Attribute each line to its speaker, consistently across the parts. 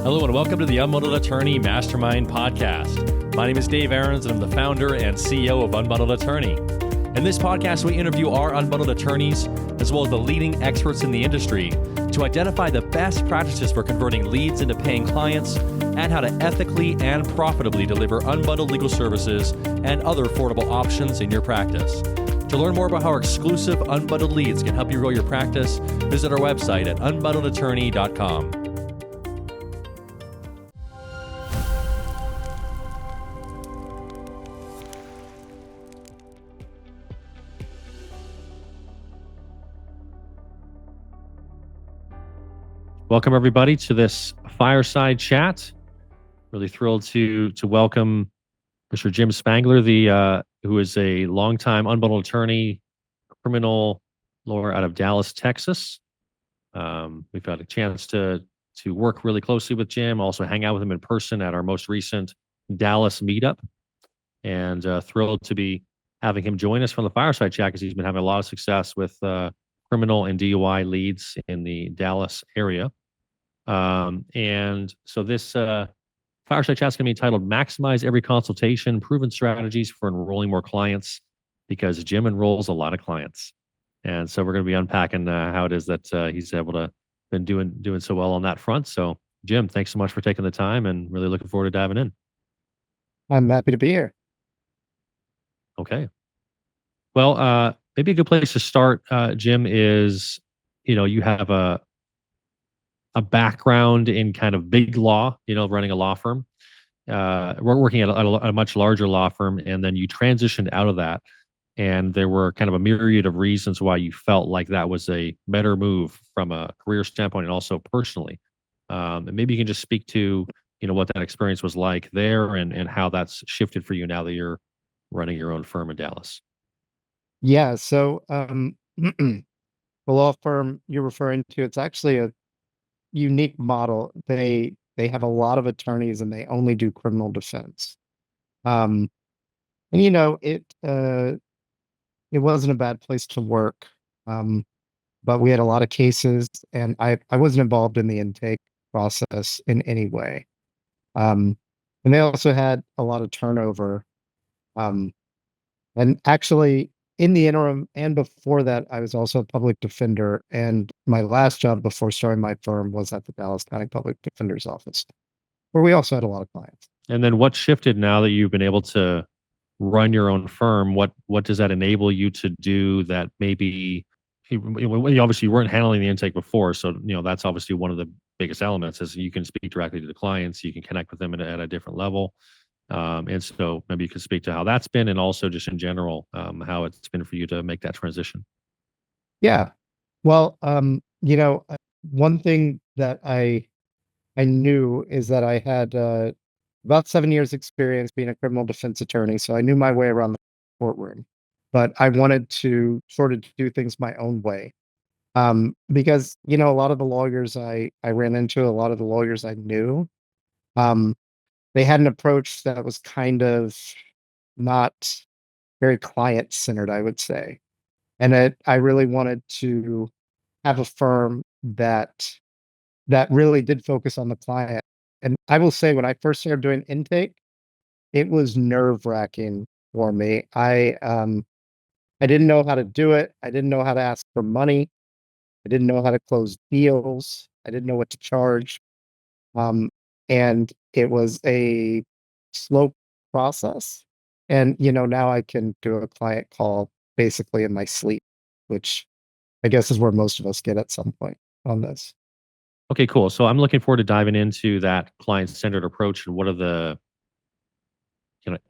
Speaker 1: Hello and welcome to the Unbundled Attorney Mastermind podcast. My name is Dave Aarons and I'm the founder and CEO of Unbundled Attorney. In this podcast, we interview our unbundled attorneys as well as the leading experts in the industry to identify the best practices for converting leads into paying clients and how to ethically and profitably deliver unbundled legal services and other affordable options in your practice. To learn more about how our exclusive unbundled leads can help you grow your practice, visit our website at unbundledattorney.com. Welcome everybody to this fireside chat. Really thrilled to welcome Mr. Jim Spangler, who is a longtime unbundled attorney, criminal lawyer out of Dallas, Texas. We've had a chance to work really closely with Jim, also hang out with him in person at our most recent Dallas meetup, and thrilled to be having him join us from the fireside chat because he's been having a lot of success with criminal and DUI leads in the Dallas area. And so this fireside chat is going to be titled Maximize Every Consultation, Proven Strategies for Enrolling More Clients, because Jim enrolls a lot of clients. And so we're going to be unpacking how it is that he's able to been doing so well on that front. So Jim, thanks so much for taking the time and really looking forward to diving in.
Speaker 2: I'm happy to be here.
Speaker 1: Okay. Well, maybe a good place to start, Jim, is, you have a background in kind of big law, running a law firm. We're working at a much larger law firm, and then you transitioned out of that. And there were kind of a myriad of reasons why you felt like that was a better move from a career standpoint and also personally. And maybe you can just speak to, what that experience was like there and how that's shifted for you now that you're running your own firm in Dallas.
Speaker 2: Yeah. So the law firm you're referring to, it's actually a unique model. They have a lot of attorneys and they only do criminal defense. And it wasn't a bad place to work. But we had a lot of cases and I wasn't involved in the intake process in any way. And they also had a lot of turnover. And actually in the interim and before that, I was also a public defender. And my last job before starting my firm was at the Dallas County Public Defender's Office, where we also had a lot of clients.
Speaker 1: And then what shifted now that you've been able to run your own firm? What does that enable you to do that maybe you obviously weren't handling the intake before? So, that's obviously one of the biggest elements is you can speak directly to the clients, you can connect with them at a different level. And so maybe you could speak to how that's been and also just in general, how it's been for you to make that transition.
Speaker 2: Yeah. Well, one thing that I knew is that I had about 7 years experience being a criminal defense attorney. So I knew my way around the courtroom, but I wanted to sort of do things my own way. Because, a lot of the lawyers I ran into, a lot of the lawyers I knew, they had an approach that was kind of not very client-centered, I would say. And I really wanted to have a firm that really did focus on the client. And I will say, when I first started doing intake, it was nerve-wracking for me. I didn't know how to do it. I didn't know how to ask for money. I didn't know how to close deals. I didn't know what to charge. And it was a slow process. And, now I can do a client call basically in my sleep, which I guess is where most of us get at some point on this.
Speaker 1: Okay, cool. So I'm looking forward to diving into that client-centered approach and what are the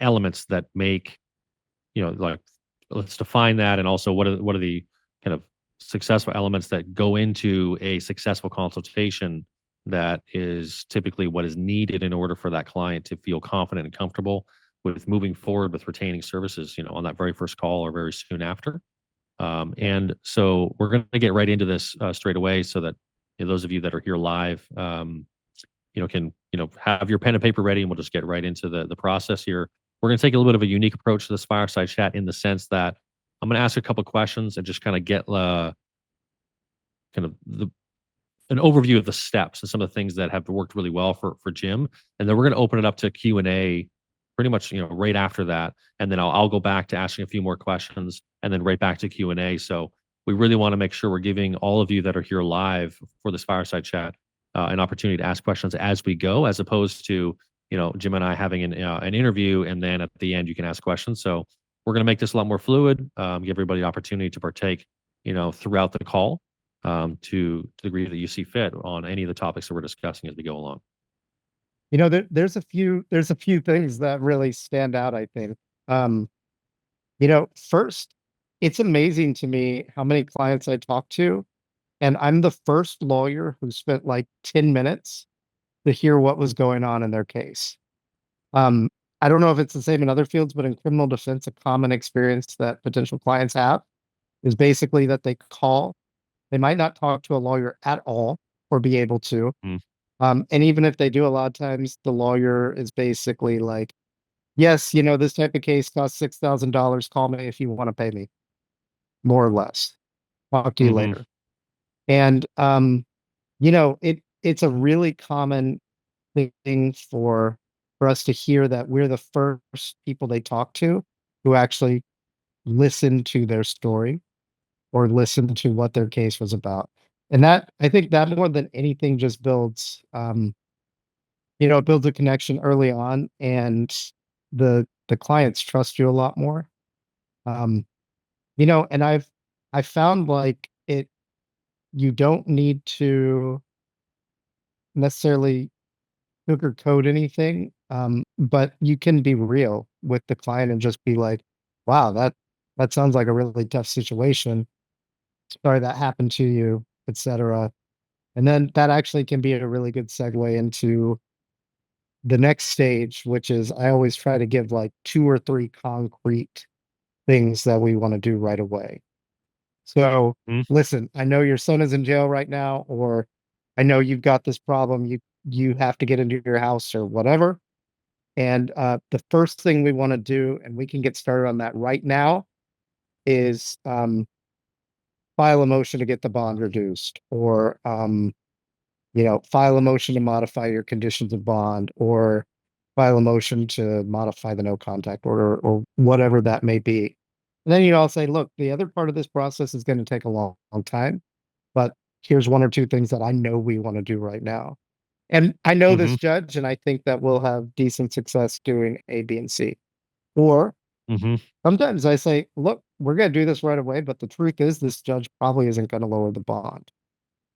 Speaker 1: elements that make, like, let's define that, and also what are the kind of successful elements that go into a successful consultation that is typically what is needed in order for that client to feel confident and comfortable with moving forward with retaining services, on that very first call or very soon after. And so we're going to get right into this straight away so that those of you that are here live, can have your pen and paper ready, and we'll just get right into the process here. We're going to take a little bit of a unique approach to this fireside chat in the sense that I'm going to ask a couple questions and just kind of get kind of the an overview of the steps and some of the things that have worked really well for Jim, and then we're going to open it up to Q&A pretty much, right after that, and then I'll go back to asking a few more questions, and then right back to Q&A. So we really want to make sure we're giving all of you that are here live for this fireside chat an opportunity to ask questions as we go, as opposed to Jim and I having an interview, and then at the end you can ask questions. So we're going to make this a lot more fluid, give everybody the opportunity to partake, throughout the call, to the degree that you see fit on any of the topics that we're discussing as we go along.
Speaker 2: There's a few things that really stand out, I think. First, it's amazing to me how many clients I talk to, and I'm the first lawyer who spent like 10 minutes to hear what was going on in their case. Um, I don't know if it's the same in other fields, but in criminal defense, a common experience that potential clients have is basically that they call. They might not talk to a lawyer at all or be able to.
Speaker 1: Mm.
Speaker 2: And even if they do, a lot of times the lawyer is basically like, yes, this type of case costs $6,000. Call me if you want to pay me, more or less. Talk to you
Speaker 1: Hmm.
Speaker 2: later. And it's a really common thing for us to hear that we're the first people they talk to who actually listen to their story or listen to what their case was about. And that, I think that more than anything just builds, it builds a connection early on, and the clients trust you a lot more. And I found like you don't need to necessarily sugarcoat anything, but you can be real with the client and just be like, wow, that sounds like a really tough situation. Sorry that happened to you, etc. And then that actually can be a really good segue into the next stage, which is I always try to give like 2 or 3 concrete things that we want to do right away. So
Speaker 1: Mm.
Speaker 2: listen, I know your son is in jail right now, or I know you've got this problem. You have to get into your house or whatever. And the first thing we want to do, and we can get started on that right now, is file a motion to get the bond reduced, or file a motion to modify your conditions of bond, or file a motion to modify the no contact order, or whatever that may be. And then I'll say, look, the other part of this process is going to take a long time, but here's 1 or 2 things that I know we want to do right now. And I know
Speaker 1: Hmm.
Speaker 2: this judge, and I think that we'll have decent success doing A, B, and C. Or
Speaker 1: Hmm.
Speaker 2: sometimes I say, look, we're going to do this right away, but the truth is this judge probably isn't going to lower the bond.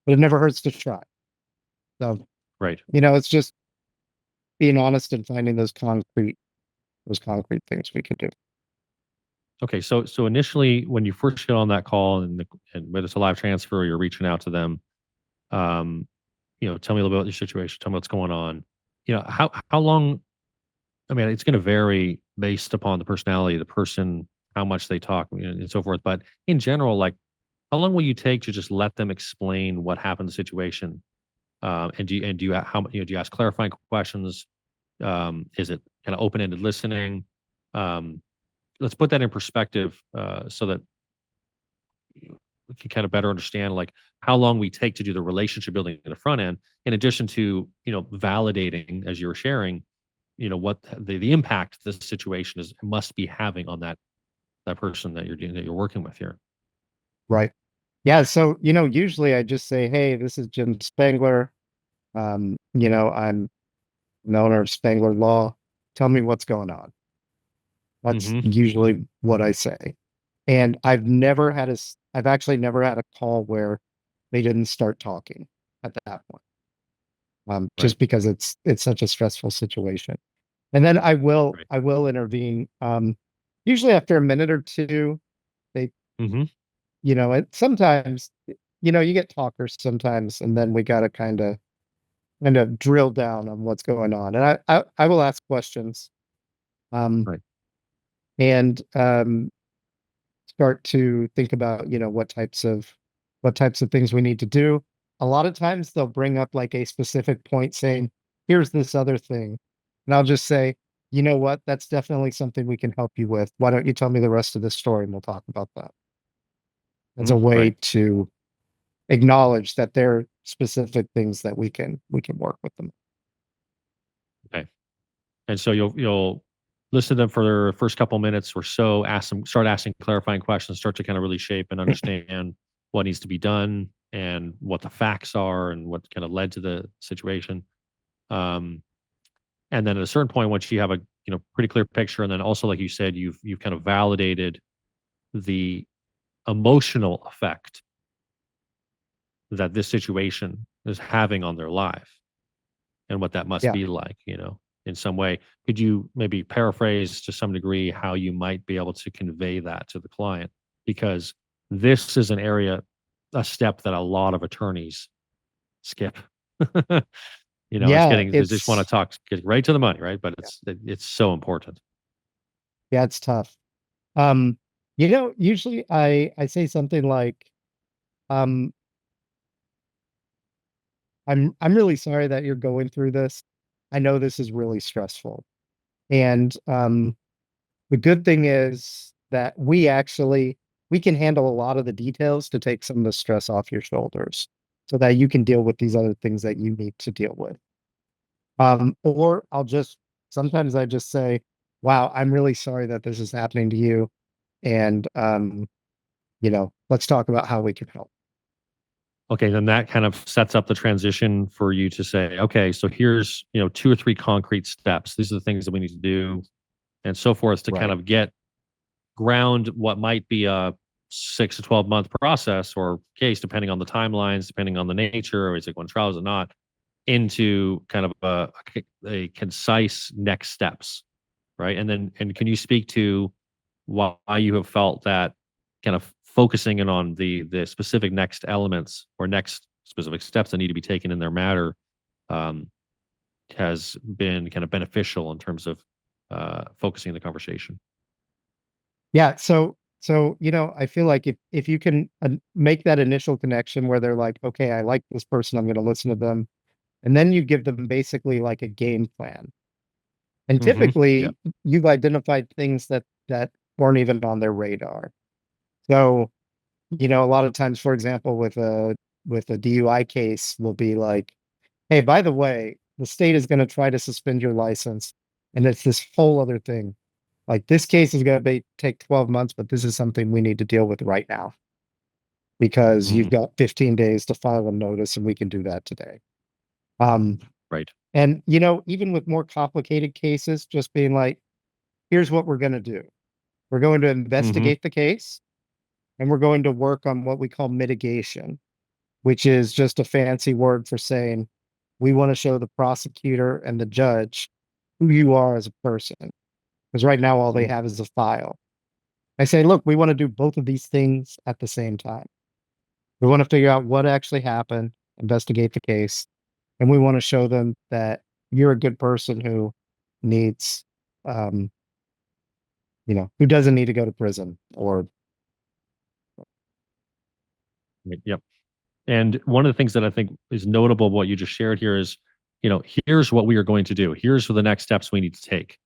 Speaker 2: But it never hurts to try. So,
Speaker 1: Right.
Speaker 2: it's just being honest and finding those concrete things we can do.
Speaker 1: Okay. So initially, when you first get on that call, and whether it's a live transfer or you're reaching out to them, um, tell me a little bit about your situation. Tell me what's going on. How long? I mean, it's going to vary based upon the personality of the person, how much they talk, and so forth. But in general, like, how long will you take to just let them explain what happened in the situation? Do you ask clarifying questions? Is it kind of open ended listening? Um, let's put that in perspective, so that we can kind of better understand like how long we take to do the relationship building in the front end, in addition to validating, as you were sharing, what the impact this situation is must be having on that person that you're working with here.
Speaker 2: Right. Yeah. So, usually I just say, hey, this is Jim Spangler. I'm the owner of Spangler Law. Tell me what's going on. That's
Speaker 1: Hmm.
Speaker 2: usually what I say. And I've actually never had a call where they didn't start talking at that point.
Speaker 1: Right.
Speaker 2: Just because it's such a stressful situation. And then I will
Speaker 1: Right.
Speaker 2: I will intervene. Usually after a minute or two, they,
Speaker 1: Hmm.
Speaker 2: sometimes, you get talkers sometimes, and then we got to kind of drill down on what's going on. And I will ask questions, um,
Speaker 1: Right.
Speaker 2: and start to think about, what types of things we need to do. A lot of times they'll bring up like a specific point saying, here's this other thing. And I'll just say, you know what, that's definitely something we can help you with. Why don't you tell me the rest of the story and we'll talk about that. As a
Speaker 1: Mhm.
Speaker 2: way
Speaker 1: Right.
Speaker 2: to acknowledge that they're specific things that we can work with them.
Speaker 1: Okay. And so you'll listen to them for their first couple minutes or so, start asking clarifying questions, start to kind of really shape and understand what needs to be done and what the facts are and what kind of led to the situation. Um, and then at a certain point, once you have a pretty clear picture, and then also like you said, you've kind of validated the emotional effect that this situation is having on their life and what that must
Speaker 2: Yeah.
Speaker 1: be like, in some way. Could you maybe paraphrase to some degree how you might be able to convey that to the client? Because this is a step that a lot of attorneys skip.
Speaker 2: Yeah,
Speaker 1: They just want to get right to the money, right? But it's so important.
Speaker 2: yeah, it's tough. Usually I say something like, um, I'm really sorry that you're going through this. I know this is really stressful. And the good thing is that we can handle a lot of the details to take some of the stress off your shoulders so that you can deal with these other things that you need to deal with. Or sometimes I just say, wow, I'm really sorry that this is happening to you. And let's talk about how we can help.
Speaker 1: Okay, then that kind of sets up the transition for you to say, okay, so here's, 2 or 3 concrete steps. These are the things that we need to do and so forth to kind
Speaker 2: Right.
Speaker 1: of ground what might be a 6 to 12-month process or case, depending on the timelines, depending on the nature, or is it going trial, is it not, into kind of a concise next steps, right? And can you speak to why you have felt that kind of focusing in on the specific next elements or next specific steps that need to be taken in their matter um, has been kind of beneficial in terms of focusing the conversation?
Speaker 2: Yeah. So I feel like if you can make that initial connection where they're like, okay, I like this person, I'm going to listen to them, and then you give them basically like a game plan. And
Speaker 1: Yeah.
Speaker 2: typically, you've identified things that weren't even on their radar. So, a lot of times, for example, with a DUI case, will be like, hey, by the way, the state is going to try to suspend your license, and it's this whole other thing. Like this case is going to take 12 months, but this is something we need to deal with right now because
Speaker 1: Mhm.
Speaker 2: you've got 15 days to file a notice, and we can do that today. Um,
Speaker 1: Right.
Speaker 2: and even with more complicated cases, just being like, here's what we're going to do. We're going to
Speaker 1: Hmm.
Speaker 2: investigate the case, and we're going to work on what we call mitigation, which is just a fancy word for saying we want to show the prosecutor and the judge who you are as a person. Because right now, all they have is a file. I say, look, we want to do both of these things at the same time. We want to figure out what actually happened, investigate the case, and we want to show them that you're a good person who needs, um, who doesn't need to go to prison or
Speaker 1: Yep. And one of the things that I think is notable, what you just shared here is, here's what we are going to do. Here's the next steps we need to take.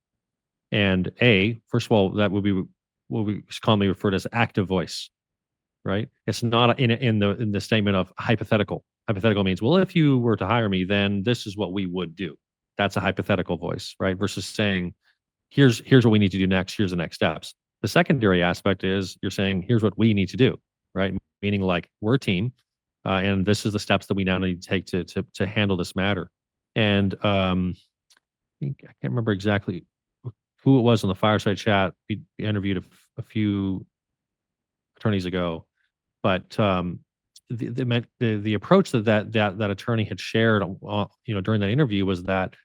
Speaker 1: And first of all, that would be what we commonly refer to as active voice, right? It's not in the statement of hypothetical. Hypothetical means, well, if you were to hire me, then this is what we would do. That's a hypothetical voice, right? Versus saying, here's what we need to do next. Here's the next steps. The secondary aspect is you're saying, here's what we need to do, right? Meaning like we're a team, and this is the steps that we now need to take to handle this matter. And I can't remember exactly who it was on the fireside chat. We interviewed a few attorneys ago, but the approach that attorney had shared, during that interview was that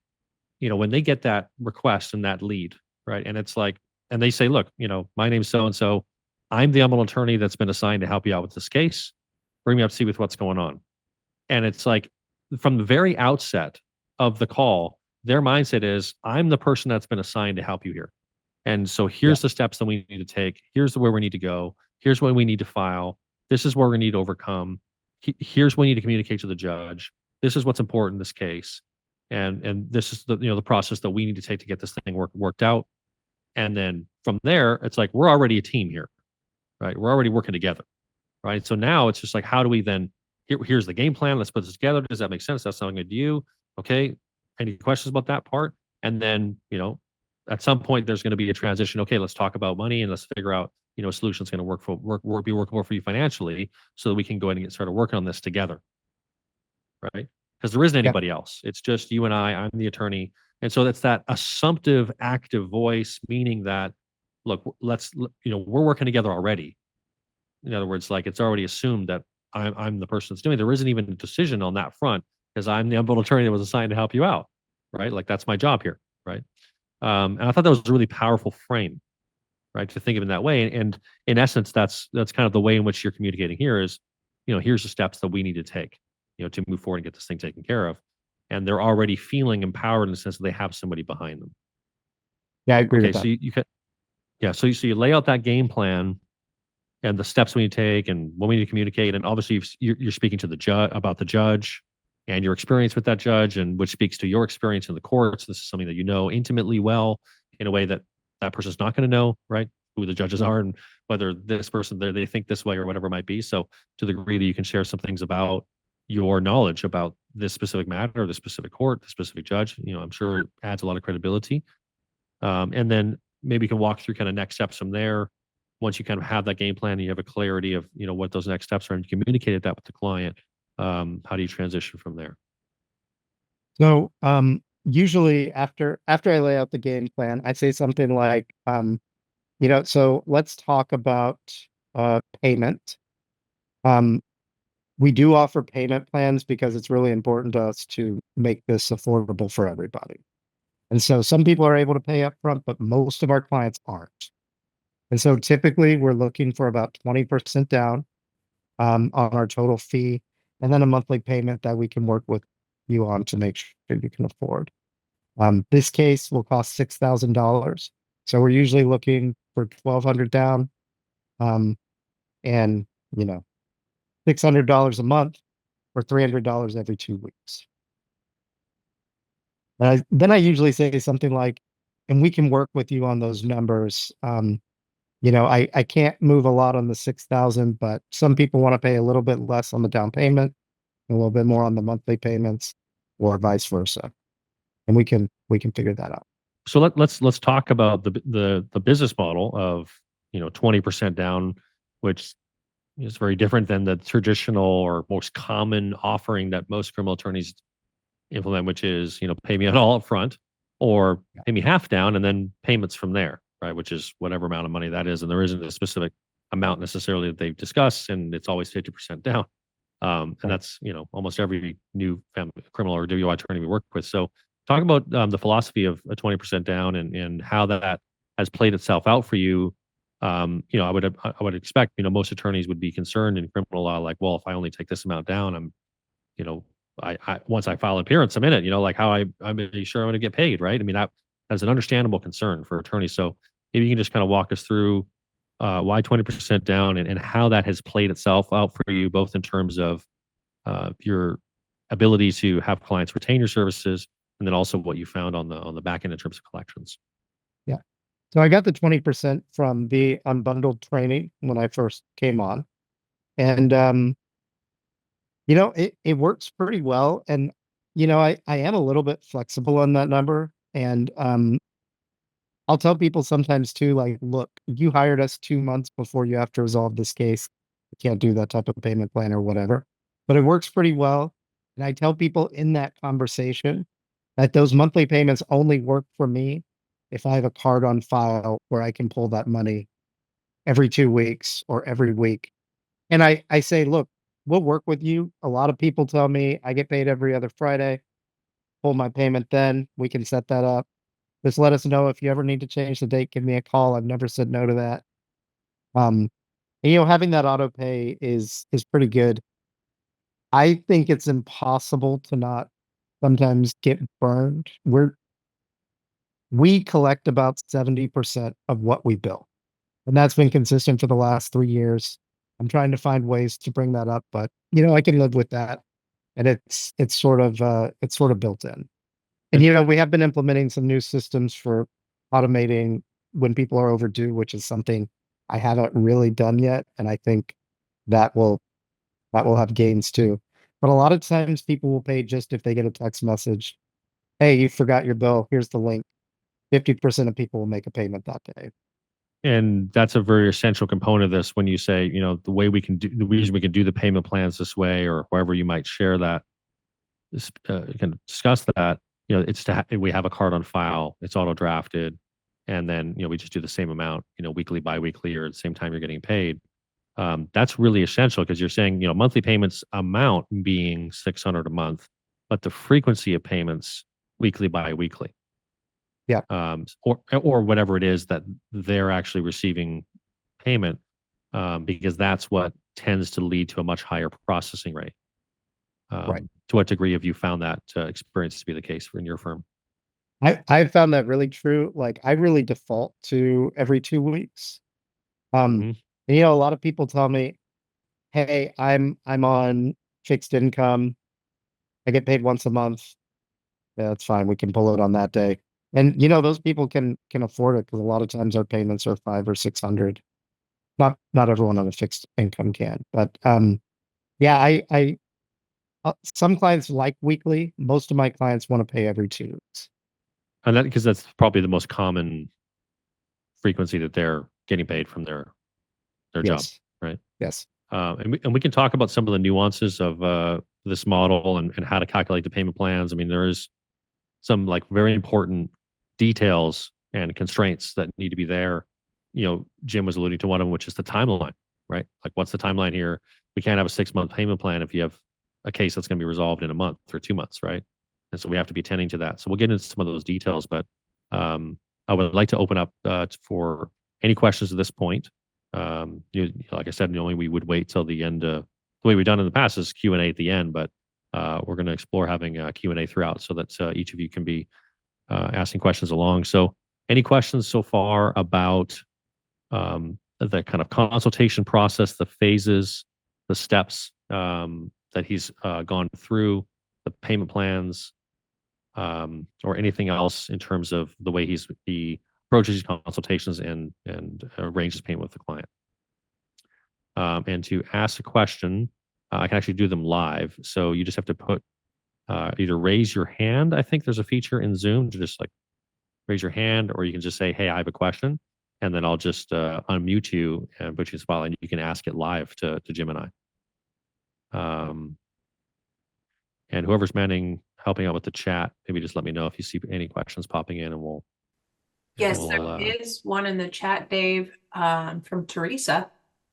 Speaker 1: when they get that request and that lead, right, and it's like, and they say, look, my name's so and so, I'm the umbrella attorney that's been assigned to help you out with this case. Bring me up to see with what's going on. And it's like from the very outset of the call, their mindset is, I'm the person that's been assigned to help you here. And so
Speaker 2: yeah,
Speaker 1: here's the steps that we need to take. Here's where we need to go. Here's what we need to file. This is where we need to overcome. Here's what we need to communicate to the judge. This is what's important in this case. And this is the process that we need to take to get this thing worked out. And then from there, it's like we're already a team here, right? We're already working together, right? So now it's just like, how do we then here's the game plan. Let's put this together. Does that make sense? That's sounding good to you? Okay. Any questions about that part? And then, at some point there's going to be a transition. Okay, let's talk about money and let's figure out, a solution that's going to be workable for you financially so that we can go ahead and get started working on this together. Right. Because there isn't
Speaker 2: Yeah.
Speaker 1: anybody else. It's just you and I'm the attorney. And so that's that assumptive, active voice, meaning that, look, we're working together already. In other words, like it's already assumed that I'm the person that's doing it. There isn't even a decision on that front because I'm the unbundled attorney that was assigned to help you out. Right. Like that's my job here. Right. And I thought that was a really powerful frame, right? To think of it in that way. And in essence, that's kind of the way in which you're communicating here is, here's the steps that we need to take, to move forward and get this thing taken care of. And they're already feeling empowered in the sense that they have somebody behind them.
Speaker 2: Yeah, I agree
Speaker 1: Okay,
Speaker 2: with that.
Speaker 1: so you can, yeah, so you lay out that game plan and the steps we need to take and what we need to communicate. And obviously, you're speaking to the judge about the judge and your experience with that judge, and which speaks to your experience in the courts. This is something that you know intimately well in a way that that person's not going to know, right? Who the judges are and whether this person they think this way or whatever it might be. So to the degree that you can share some things about your knowledge about this specific matter, the specific court, the specific judge, I'm sure it adds a lot of credibility. And then maybe you can walk through kind of next steps from there. Once you kind of have that game plan and you have a clarity of, what those next steps are and you communicated that with the client, how do you transition from there?
Speaker 2: So usually after I lay out the game plan, I say something like, so let's talk about payment. We do offer payment plans because it's really important to us to make this affordable for everybody. And so some people are able to pay up front, but most of our clients aren't. And so typically we're looking for about 20% down on our total fee, and then a monthly payment that we can work with you on to make sure you can afford. This case will cost $6,000. So we're usually looking for 1,200 down, and $600 a month or $300 every 2 weeks. Then I usually say something like, and we can work with you on those numbers. I can't move a lot on the 6,000, but some people want to pay a little bit less on the down payment, a little bit more on the monthly payments, or vice versa. And we can figure that out.
Speaker 1: So let's talk about the business model of 20% down, which is very different than the traditional or most common offering that most criminal attorneys implement, which is pay me all up front or pay me half down and then payments from there, right? Which is whatever amount of money that is, and there isn't a specific amount necessarily that they've discussed, and it's always 50% down. And that's almost every new criminal or WI attorney we work with. So talk about the philosophy of a 20% down and how that has played itself out for you. I would expect most attorneys would be concerned in criminal law, like, well, if I only take this amount down, I'm I once I file an appearance, I'm in it. Like how I'm sure I'm going to get paid, right? I mean that's an understandable concern for attorneys. So maybe you can just kind of walk us through why 20% down and how that has played itself out for you, both in terms of your ability to have clients retain your services, and then also what you found on the back end in terms of collections.
Speaker 2: Yeah. So I got the 20% from the unbundled training when I first came on. And it works pretty well. And I am a little bit flexible on that number. And I'll tell people sometimes too, like, look, you hired us 2 months before you have to resolve this case. You can't do that type of payment plan or whatever. But it works pretty well. And I tell people in that conversation that those monthly payments only work for me if I have a card on file where I can pull that money every 2 weeks or every week. And I say, look, we'll work with you. A lot of people tell me I get paid every other Friday. Pull my payment then. We can set that up. Just let us know if you ever need to change the date. Give me a call. I've never said no to that. Having that auto pay is pretty good. I think it's impossible to not sometimes get burned. We collect about 70% of what we bill, and that's been consistent for the last 3 years. I'm trying to find ways to bring that up, but I can live with that, and it's sort of built in. And we have been implementing some new systems for automating when people are overdue, which is something I haven't really done yet, and I think that will That will have gains too. But a lot of times people will pay just if they get a text message. Hey, you forgot your bill. Here's the link. 50% of people will make a payment that day.
Speaker 1: And that's a very essential component of this when you say, you know, the reason we can do the payment plans this way, or however you might share that, you can discuss that, you know, we have a card on file, it's auto drafted, and then, you know, we just do the same amount, you know, weekly, biweekly, or at the same time you're getting paid. That's really essential because you're saying, you know, monthly payments amount being 600 a month, but the frequency of payments weekly, biweekly,
Speaker 2: Yeah,
Speaker 1: or whatever it is that they're actually receiving payment, because that's what tends to lead to a much higher processing rate.
Speaker 2: right.
Speaker 1: To what degree have you found that experience to be the case in your firm?
Speaker 2: I found that really true. Like I really default to every 2 weeks.
Speaker 1: Hmm.
Speaker 2: And, a lot of people tell me, hey, I'm on fixed income. I get paid once a month. Yeah, that's fine. We can pull it on that day. And those people can afford it because a lot of times our payments are 5 or 600. Not everyone on a fixed income can, but yeah, I some clients like weekly. Most of my clients want to pay every 2 weeks.
Speaker 1: And that because that's probably the most common frequency that they're getting paid from their job,
Speaker 2: Yes,
Speaker 1: right?
Speaker 2: yes,
Speaker 1: And we can talk about some of the nuances of this model and how to calculate the payment plans. I mean, there is some like very important details and constraints that need to be there. You know, Jim was alluding to one of them, which is the timeline, right? Like, what's the timeline here? We can't have a 6 month payment plan if you have a case that's going to be resolved in a month or 2 months, right? And so we have to be tending to that. So we'll get into some of those details, but I would like to open up for any questions at this point. Like I said, normally we would wait till the end. The way we've done in the past is Q&A at the end, but we're going to explore having Q&A throughout so that each of you can be asking questions along. So any questions so far about the kind of consultation process, the phases, the steps that he's gone through, the payment plans, or anything else in terms of the way he approaches these consultations and arranges payment with the client. And to ask a question, I can actually do them live. So you just have to put either raise your hand. I think there's a feature in Zoom to just like raise your hand, or you can just say, "Hey, I have a question," and then I'll just unmute you and put you in spotlight. And you can ask it live to Jim and I. And whoever's helping out with the chat, maybe just let me know if you see any questions popping in, and we'll.
Speaker 3: Yes, there is one in the chat, Dave, from Teresa.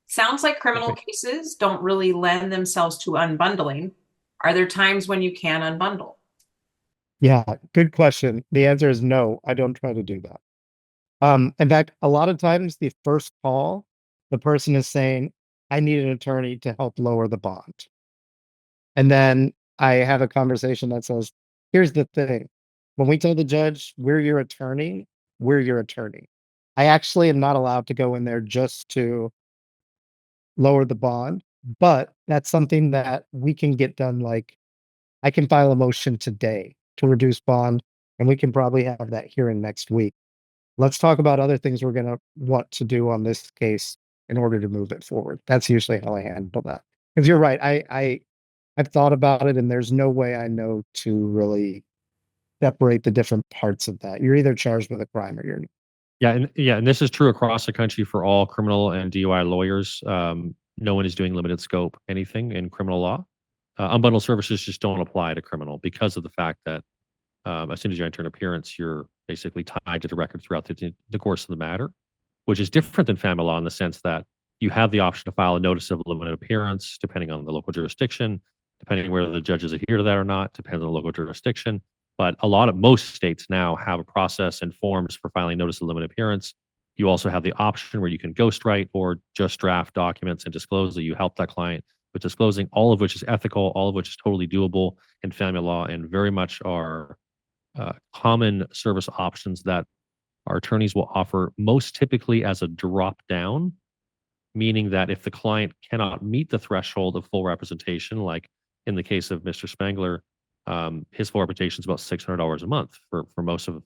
Speaker 3: Sounds like criminal cases don't really lend themselves to unbundling. Are there times when you can unbundle?
Speaker 2: Yeah, good question. The answer is no. I don't try to do that. In fact, a lot of times the first call, the person is saying, "I need an attorney to help lower the bond," and then I have a conversation that says, "Here's the thing: when we tell the judge we're your attorney, we're your attorney. I actually am not allowed to go in there just to lower the bond, but that's something that we can get done. Like I can file a motion today to reduce bond, and we can probably have that hearing next week. Let's talk about other things we're going to want to do on this case in order to move it forward." That's usually how I handle that. Because you're right, I've thought about it, and there's no way I know to really separate the different parts of that. You're either charged with a crime or you're
Speaker 1: and this is true across the country for all criminal and DUI lawyers. No one is doing limited scope anything in criminal law. Unbundled services just don't apply to criminal because of the fact that as soon as you enter an appearance, you're basically tied to the record throughout the course of the matter, which is different than family law in the sense that you have the option to file a notice of limited appearance depending on the local jurisdiction, depending whether the judges adhere to that or not, depends on the local jurisdiction. But most states now have a process and forms for filing notice of limited appearance. You also have the option where you can ghostwrite or just draft documents and disclose that you help that client with disclosing, all of which is ethical, all of which is totally doable in family law and very much are common service options that our attorneys will offer, most typically as a drop down, meaning that if the client cannot meet the threshold of full representation, like in the case of Mr. Spangler, his full representation is about $600 a month for most of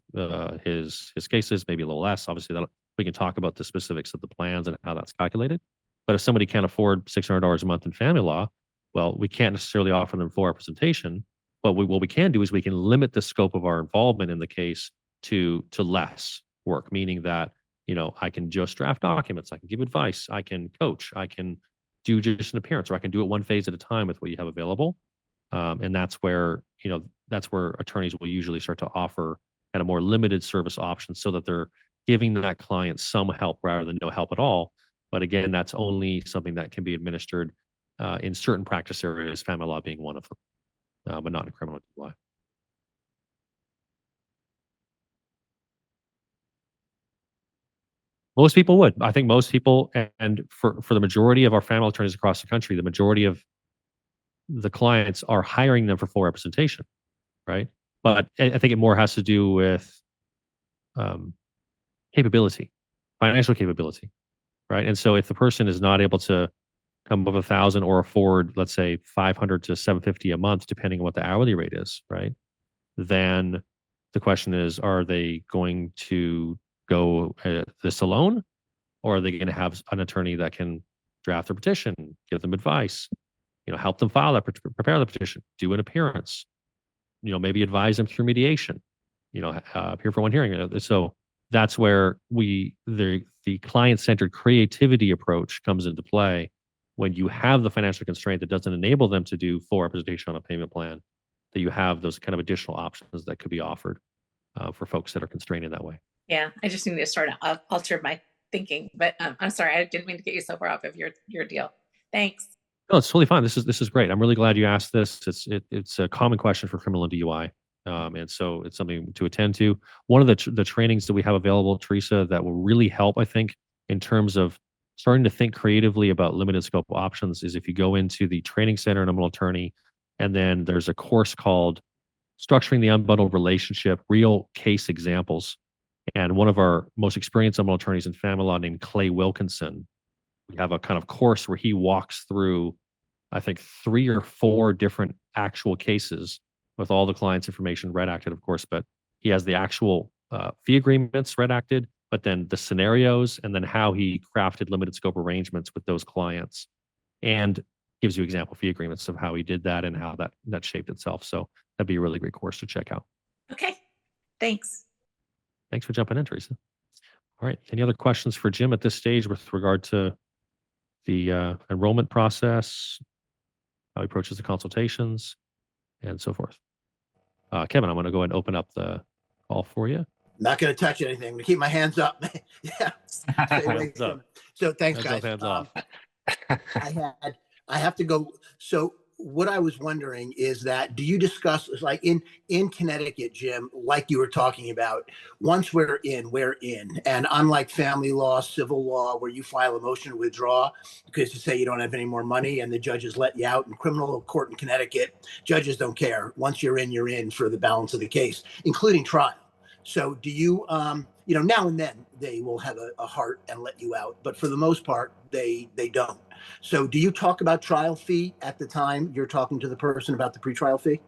Speaker 1: his cases, maybe a little less. Obviously, that we can talk about the specifics of the plans and how that's calculated. But if somebody can't afford $600 a month in family law, Well, we can't necessarily offer them full representation, but what we can do is we can limit the scope of our involvement in the case to less work, meaning that, I can just draft documents, I can give advice, I can coach, I can do just an appearance, or I can do it one phase at a time with what you have available. And that's where, attorneys will usually start to offer kind of more limited service options so that they're giving that client some help rather than no help at all. But again, that's only something that can be administered in certain practice areas, family law being one of them, but not in criminal law. Most people would. I think most people, and for the majority of our family attorneys across the country, the majority of the clients are hiring them for full representation, right? But I think it more has to do with capability, financial capability, right? And so if the person is not able to come up with 1,000 or afford, let's say, 500 to 750 a month, depending on what the hourly rate is, right? Then the question is, are they going to go this alone, or are they going to have an attorney that can draft their petition, give them advice, help them file that, prepare the petition, do an appearance, maybe advise them through mediation, appear for one hearing. So that's where the client-centered creativity approach comes into play. When you have the financial constraint that doesn't enable them to do full representation on a payment plan, that you have those kind of additional options that could be offered for folks that are constrained in that way.
Speaker 4: Yeah, I just need to sort of alter my thinking, but I'm sorry, I didn't mean to get you so far off of your deal. Thanks.
Speaker 1: No, it's totally fine. This is great. I'm really glad you asked this. It's a common question for criminal and DUI, and so it's something to attend to. One of the trainings that we have available, Teresa, that will really help, I think, in terms of starting to think creatively about limited scope options, is if you go into the Training Center in Unbundled Attorney, and then there's a course called Structuring the Unbundled Relationship: Real Case Examples. And one of our most experienced unbundled attorneys in family law, named Clay Wilkinson, we have a kind of course where he walks through, I think, 3 or 4 different actual cases with all the client's information redacted, of course, but he has the actual fee agreements redacted, but then the scenarios, and then how he crafted limited scope arrangements with those clients, and gives you example fee agreements of how he did that and how that shaped itself. So that'd be a really great course to check out.
Speaker 4: Okay, thanks.
Speaker 1: Thanks for jumping in, Teresa. All right. Any other questions for Jim at this stage with regard to the enrollment process, how he approaches the consultations, and so forth? Kevin, I'm going to go ahead and open up the call for you.
Speaker 5: Not going to touch anything. I'm going to keep my hands up. Yeah.
Speaker 1: Hands up.
Speaker 5: So thanks,
Speaker 1: Hands
Speaker 5: guys.
Speaker 1: up, hands off.
Speaker 5: I have to go. So what I was wondering is that, do you discuss, like in Connecticut, Jim, like you were talking about, once we're in, and unlike family law, civil law, where you file a motion to withdraw because you say you don't have any more money and the judges let you out, in criminal court in Connecticut, judges don't care. Once you're in for the balance of the case, including trial. So do you, now and then they will have a heart and let you out, but for the most part, they don't. So do you talk about trial fee at the time you're talking to the person about the pretrial fee?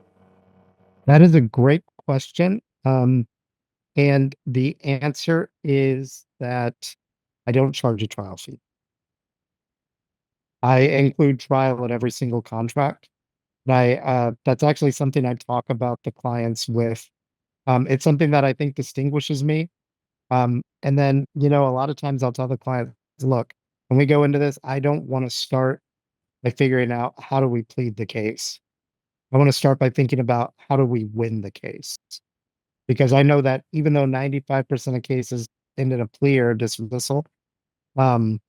Speaker 2: That is a great question. And the answer is that I don't charge a trial fee. I include trial in every single contract. That's actually something I talk about the clients with. It's something that I think distinguishes me. And then, a lot of times I'll tell the client, look, when we go into this, I don't want to start by figuring out how do we plead the case. I want to start by thinking about how do we win the case. Because I know that even though 95% of cases end in a plea or dismissal, by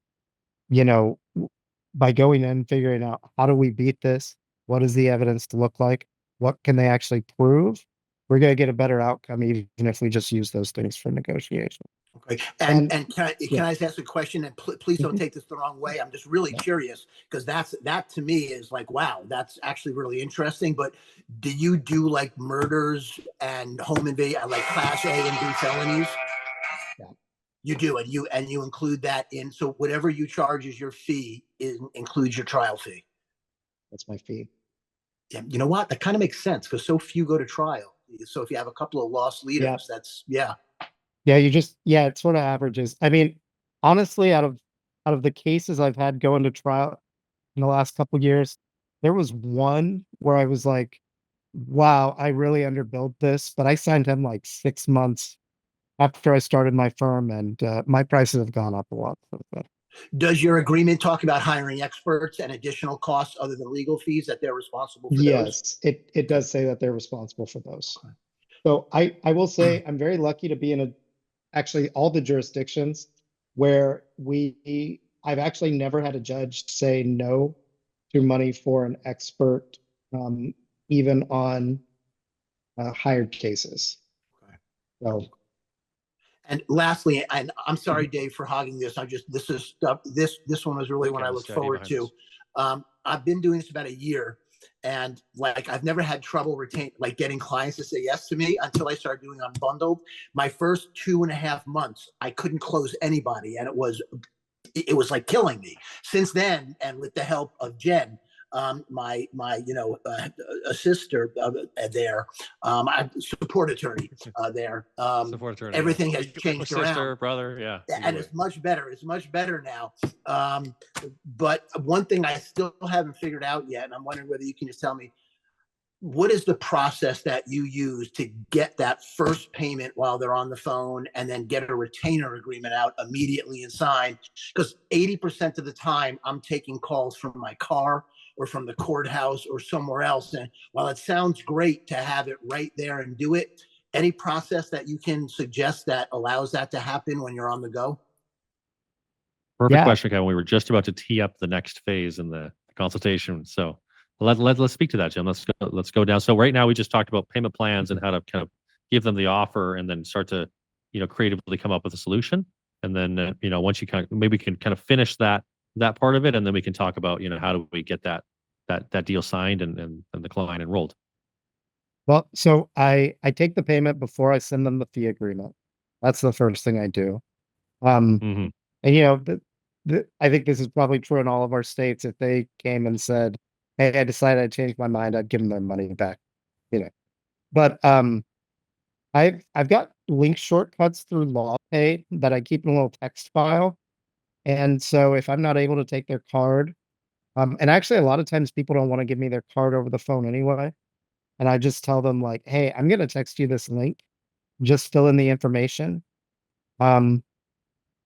Speaker 2: going in, figuring out how do we beat this, what does the evidence look like, what can they actually prove, we're going to get a better outcome even if we just use those things for negotiation.
Speaker 5: Okay. And can I ask a question? And please don't take this the wrong way. I'm just really curious, because that to me is like, wow, that's actually really interesting. But do you do like murders and home invasion, like class A and B felonies?
Speaker 2: Yeah.
Speaker 5: You do, and you include that in. So whatever you charge as your fee includes your trial fee.
Speaker 2: That's my fee.
Speaker 5: Yeah, you know what? That kind of makes sense, because so few go to trial. So if you have a couple of lost leaders, that's Yeah,
Speaker 2: it sort of averages. I mean, honestly, out of the cases I've had go into trial in the last couple of years, There was one where I was like, wow, I really underbilled this, but I signed him like 6 months after I started my firm, and my prices have gone up a lot since then.
Speaker 5: Does your agreement talk about hiring experts and additional costs other than legal fees that they're responsible for those?
Speaker 2: Yes, it does say that they're responsible for those.
Speaker 5: Okay.
Speaker 2: So I will say I'm very lucky to be in actually all the jurisdictions where I've actually never had a judge say no to money for an expert, even on hired cases.
Speaker 5: Okay.
Speaker 2: So,
Speaker 5: And lastly, and I'm sorry, Dave, for hogging this. This is stuff. This one was really one I look forward to. I've been doing this about a year, and like I've never had trouble getting clients to say yes to me until I started doing Unbundled. My first 2.5 months, I couldn't close anybody, and it was like killing me. Since then, and with the help of Jen, my a sister there, support attorney there.
Speaker 1: Support attorney,
Speaker 5: Everything
Speaker 1: yeah.
Speaker 5: has changed
Speaker 1: Sister,
Speaker 5: around.
Speaker 1: brother, yeah.
Speaker 5: And it's much better. It's much better now. But one thing I still haven't figured out yet, and I'm wondering whether you can just tell me, what is the process that you use to get that first payment while they're on the phone and then get a retainer agreement out immediately and sign? Because 80% of the time I'm taking calls from my car or from the courthouse or somewhere else. And while it sounds great to have it right there and do it, any process that you can suggest that allows that to happen when you're on the go?
Speaker 1: Perfect question, Kevin. We were just about to tee up the next phase in the consultation. So let's speak to that, Jim. Let's go down. So right now we just talked about payment plans and how to kind of give them the offer and then start to, creatively come up with a solution. And then, once you maybe we can kind of finish that part of it, and then we can talk about, how do we get that deal signed and the client enrolled.
Speaker 2: well, so I take the payment before I send them the fee agreement. That's the first thing I do.
Speaker 1: Mm-hmm.
Speaker 2: And I think this is probably true in all of our states. If they came and said, "Hey, I decided I changed my mind," I'd give them their money back. But I've got link shortcuts through LawPay that I keep in a little text file, and so if I'm not able to take their card, and actually a lot of times people don't want to give me their card over the phone anyway, and I just tell them like, "Hey, I'm gonna text you this link. Just fill in the information."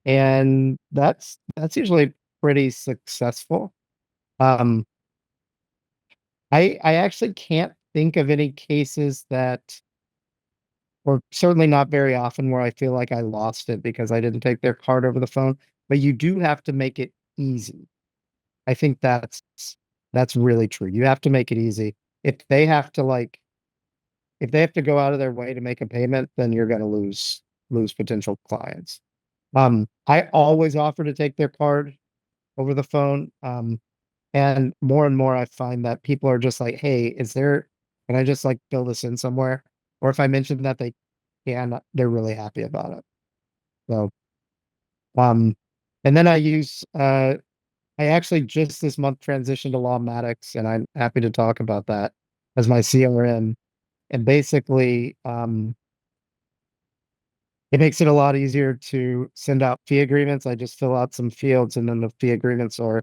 Speaker 2: And that's usually pretty successful. Um, I actually can't think of any cases that, or certainly not very often, where I feel like I lost it because I didn't take their card over the phone. But you do have to make it easy. I think that's really true. You have to make it easy. If they have to go out of their way to make a payment, then you're going to lose potential clients. I always offer to take their card over the phone. And more I find that people are just like, "Hey, can I just like fill this in somewhere?" Or if I mention that they can, they're really happy about it. So, and then I actually just this month transitioned to Lawmatics, and I'm happy to talk about that as my CRM. And basically, it makes it a lot easier to send out fee agreements. I just fill out some fields, and then the fee agreements are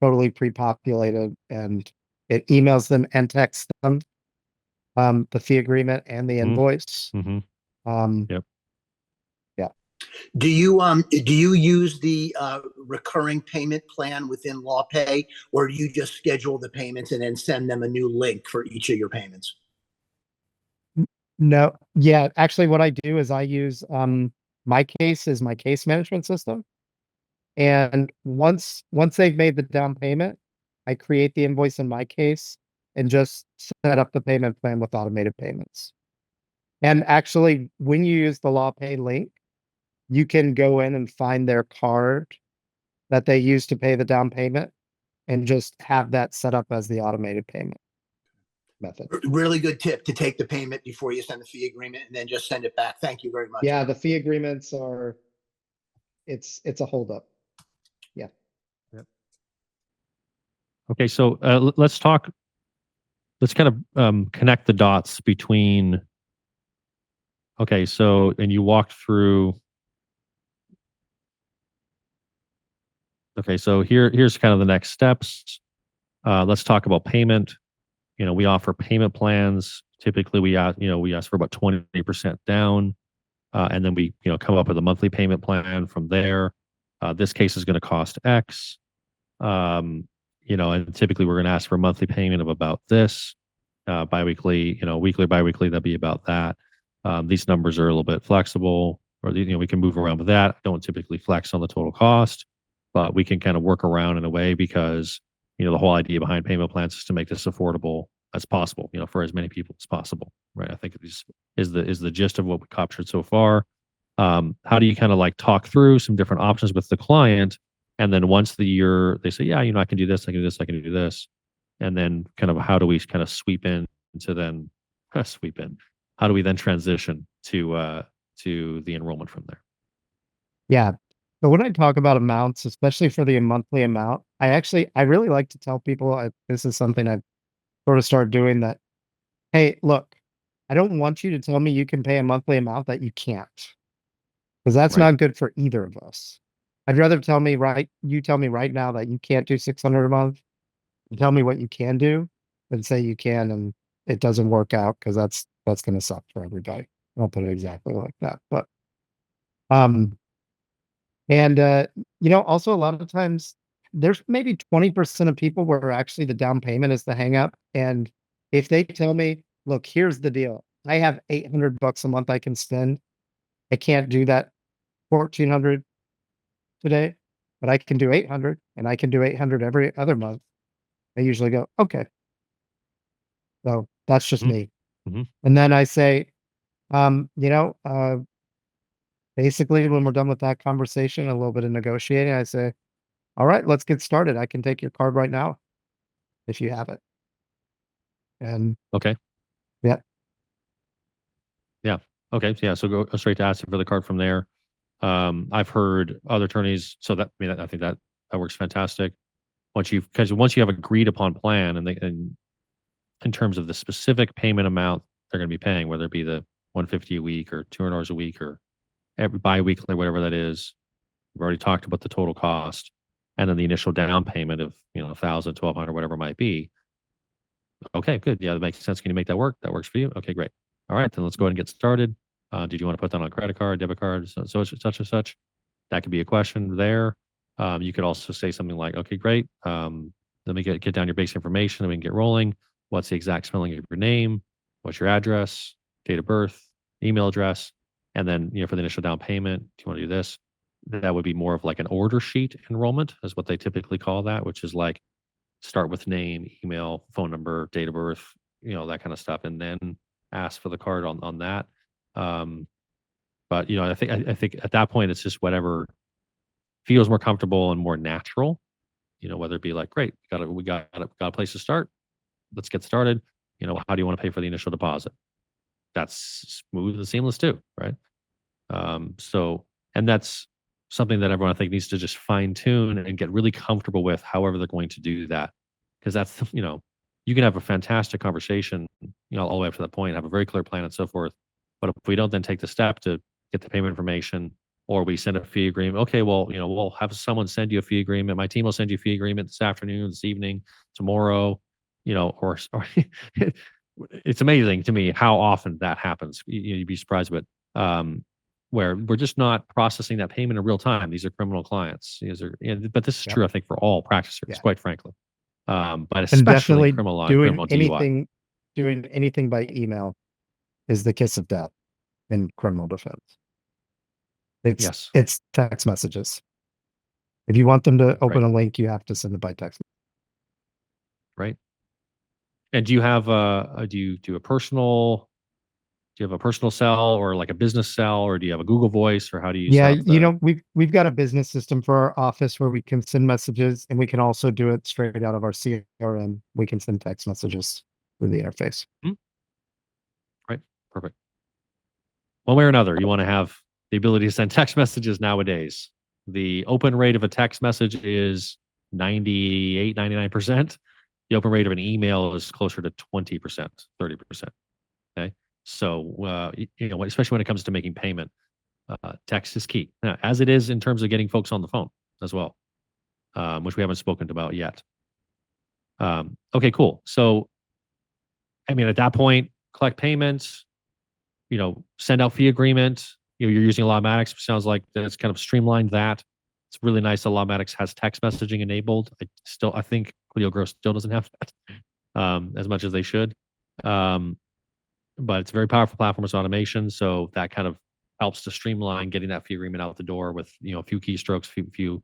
Speaker 2: totally pre-populated, and it emails them and texts them the fee agreement and the invoice.
Speaker 1: Mm-hmm. Yep.
Speaker 2: Yeah.
Speaker 5: Do you use the recurring payment plan within LawPay, or do you just schedule the payments and then send them a new link for each of your payments?
Speaker 2: No, yeah, actually what I do is I use my case is my case management system. And once they've made the down payment, I create the invoice in my case and just set up the payment plan with automated payments. And actually, when you use the LawPay link, you can go in and find their card that they use to pay the down payment and just have that set up as the automated payment method.
Speaker 5: Really good tip to take the payment before you send the fee agreement and then just send it back. Thank you very much.
Speaker 2: Yeah, the fee agreements it's a holdup. Yeah.
Speaker 1: Yep. Okay, so let's kind of connect the dots between. Okay, so and you walked through. Okay, so here's kind of the next steps. Let's talk about payment. We offer payment plans. Typically, we ask for about 20% down, and then we come up with a monthly payment plan from there. This case is going to cost X. And typically we're going to ask for a monthly payment of about this. Biweekly, weekly, biweekly, that'd be about that. These numbers are a little bit flexible, or we can move around with that. Don't typically flex on the total cost, but we can kind of work around in a way because the whole idea behind payment plans is to make this affordable as possible, for as many people as possible, right? I think this is the gist of what we captured so far. How do you kind of like talk through some different options with the client, and then once they say, yeah, I can do this, I can do this, I can do this, and then kind of how do we kind of sweep in to then sweep in? How do we then transition to the enrollment from there?
Speaker 2: Yeah. So when I talk about amounts, especially for the monthly amount, I really like to tell people, this is something I've sort of started doing, that, hey, look, I don't want you to tell me you can pay a monthly amount that you can't, because that's
Speaker 1: Right.
Speaker 2: not good for either of us. I'd rather you tell me right now that you can't do 600 a month, and tell me what you can do, than say you can and it doesn't work out, because that's going to suck for everybody. I'll put it exactly like that. But and also a lot of times there's maybe 20% of people where actually the down payment is the hang up. And if they tell me, look, here's the deal, I have $800 a month I can spend. I can't do that 1,400 today, but I can do 800, and I can do 800 every other month. I usually go, okay. So that's just me.
Speaker 1: Mm-hmm.
Speaker 2: And then I say, basically when we're done with that conversation, a little bit of negotiating, I say, all right, let's get started. I can take your card right now if you have it. And
Speaker 1: okay.
Speaker 2: Yeah.
Speaker 1: Yeah. Okay. Yeah. So go straight to asking for the card from there. I've heard other attorneys. So I think that works fantastic. Once you have agreed upon plan, and in terms of the specific payment amount they're going to be paying, whether it be the $150 a week or $200 a week or every bi-weekly, whatever that is, we've already talked about the total cost, and then the initial down payment of $1,000, $1,200, whatever it might be. Okay, good. Yeah, that makes sense. Can you make that work? That works for you? Okay, great. All right, then let's go ahead and get started. Did you want to put that on a credit card, debit card, so such and such? That could be a question there. You could also say something like, okay, great. Let me get down your basic information and we can get rolling. What's the exact spelling of your name? What's your address, date of birth, email address? And then, for the initial down payment, do you want to do this? That would be more of like an order sheet enrollment, is what they typically call that, which is like start with name, email, phone number, date of birth, that kind of stuff, and then ask for the card on that. But I think at that point it's just whatever feels more comfortable and more natural. Whether it be like, great, we got a place to start. Let's get started. How do you want to pay for the initial deposit? That's smooth and seamless too, right? And that's something that everyone I think needs to just fine tune and get really comfortable with, however they're going to do that. Because that's, you can have a fantastic conversation, all the way up to that point, have a very clear plan and so forth. But if we don't then take the step to get the payment information, or we send a fee agreement, okay, well, we'll have someone send you a fee agreement. My team will send you a fee agreement this afternoon, this evening, tomorrow, or it's amazing to me how often that happens. You'd be surprised, but where we're just not processing that payment in real time. These are criminal clients. But this is true, I think, for all practitioners, quite frankly. But especially criminal law, criminal DUI.
Speaker 2: Doing anything by email is the kiss of death in criminal defense. It's text messages. If you want them to open a link, you have to send it by text.
Speaker 1: Right. And do you have do you have a personal cell, or like a business cell, or do you have a Google Voice, or how do you?
Speaker 2: Yeah, we've got a business system for our office where we can send messages, and we can also do it straight out of our CRM. We can send text messages through the interface.
Speaker 1: Right. Perfect. One way or another, you want to have the ability to send text messages nowadays. The open rate of a text message is 98, 99%. The open rate of an email is closer to 20%, 30%. Okay. So, especially when it comes to making payment, text is key, as it is in terms of getting folks on the phone as well, which we haven't spoken about yet. Okay, cool. So, I mean, at that point, collect payments, send out fee agreement. You're using Lawmatics. Sounds like that's kind of streamlined that. It's really nice that Lawmatics has text messaging enabled. I think Clio Grow still doesn't have that as much as they should. But it's a very powerful platform with automation. So that kind of helps to streamline getting that fee agreement out the door with, a few keystrokes, few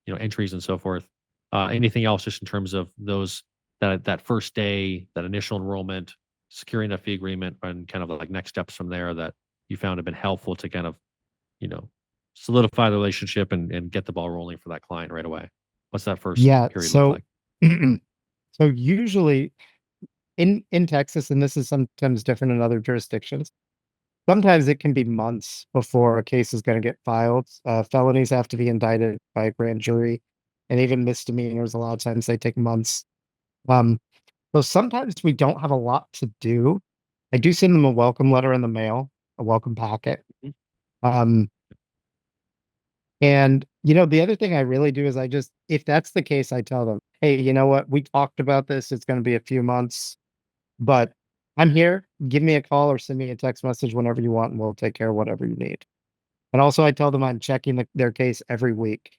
Speaker 1: entries and so forth. Anything else just in terms of that first day, that initial enrollment, securing that fee agreement, and kind of like next steps from there that you found have been helpful to kind of, solidify the relationship and get the ball rolling for that client right away? What's that first period look like?
Speaker 2: So usually in Texas, and this is sometimes different in other jurisdictions, sometimes it can be months before a case is going to get filed. Felonies have to be indicted by a grand jury, and even misdemeanors, a lot of times they take months. So sometimes we don't have a lot to do. I do send them a welcome letter in the mail, a welcome packet. And the other thing I really do is if that's the case, I tell them, hey, you know what? We talked about this. It's going to be a few months, but I'm here. Give me a call or send me a text message whenever you want, and we'll take care of whatever you need. And also, I tell them I'm checking their case every week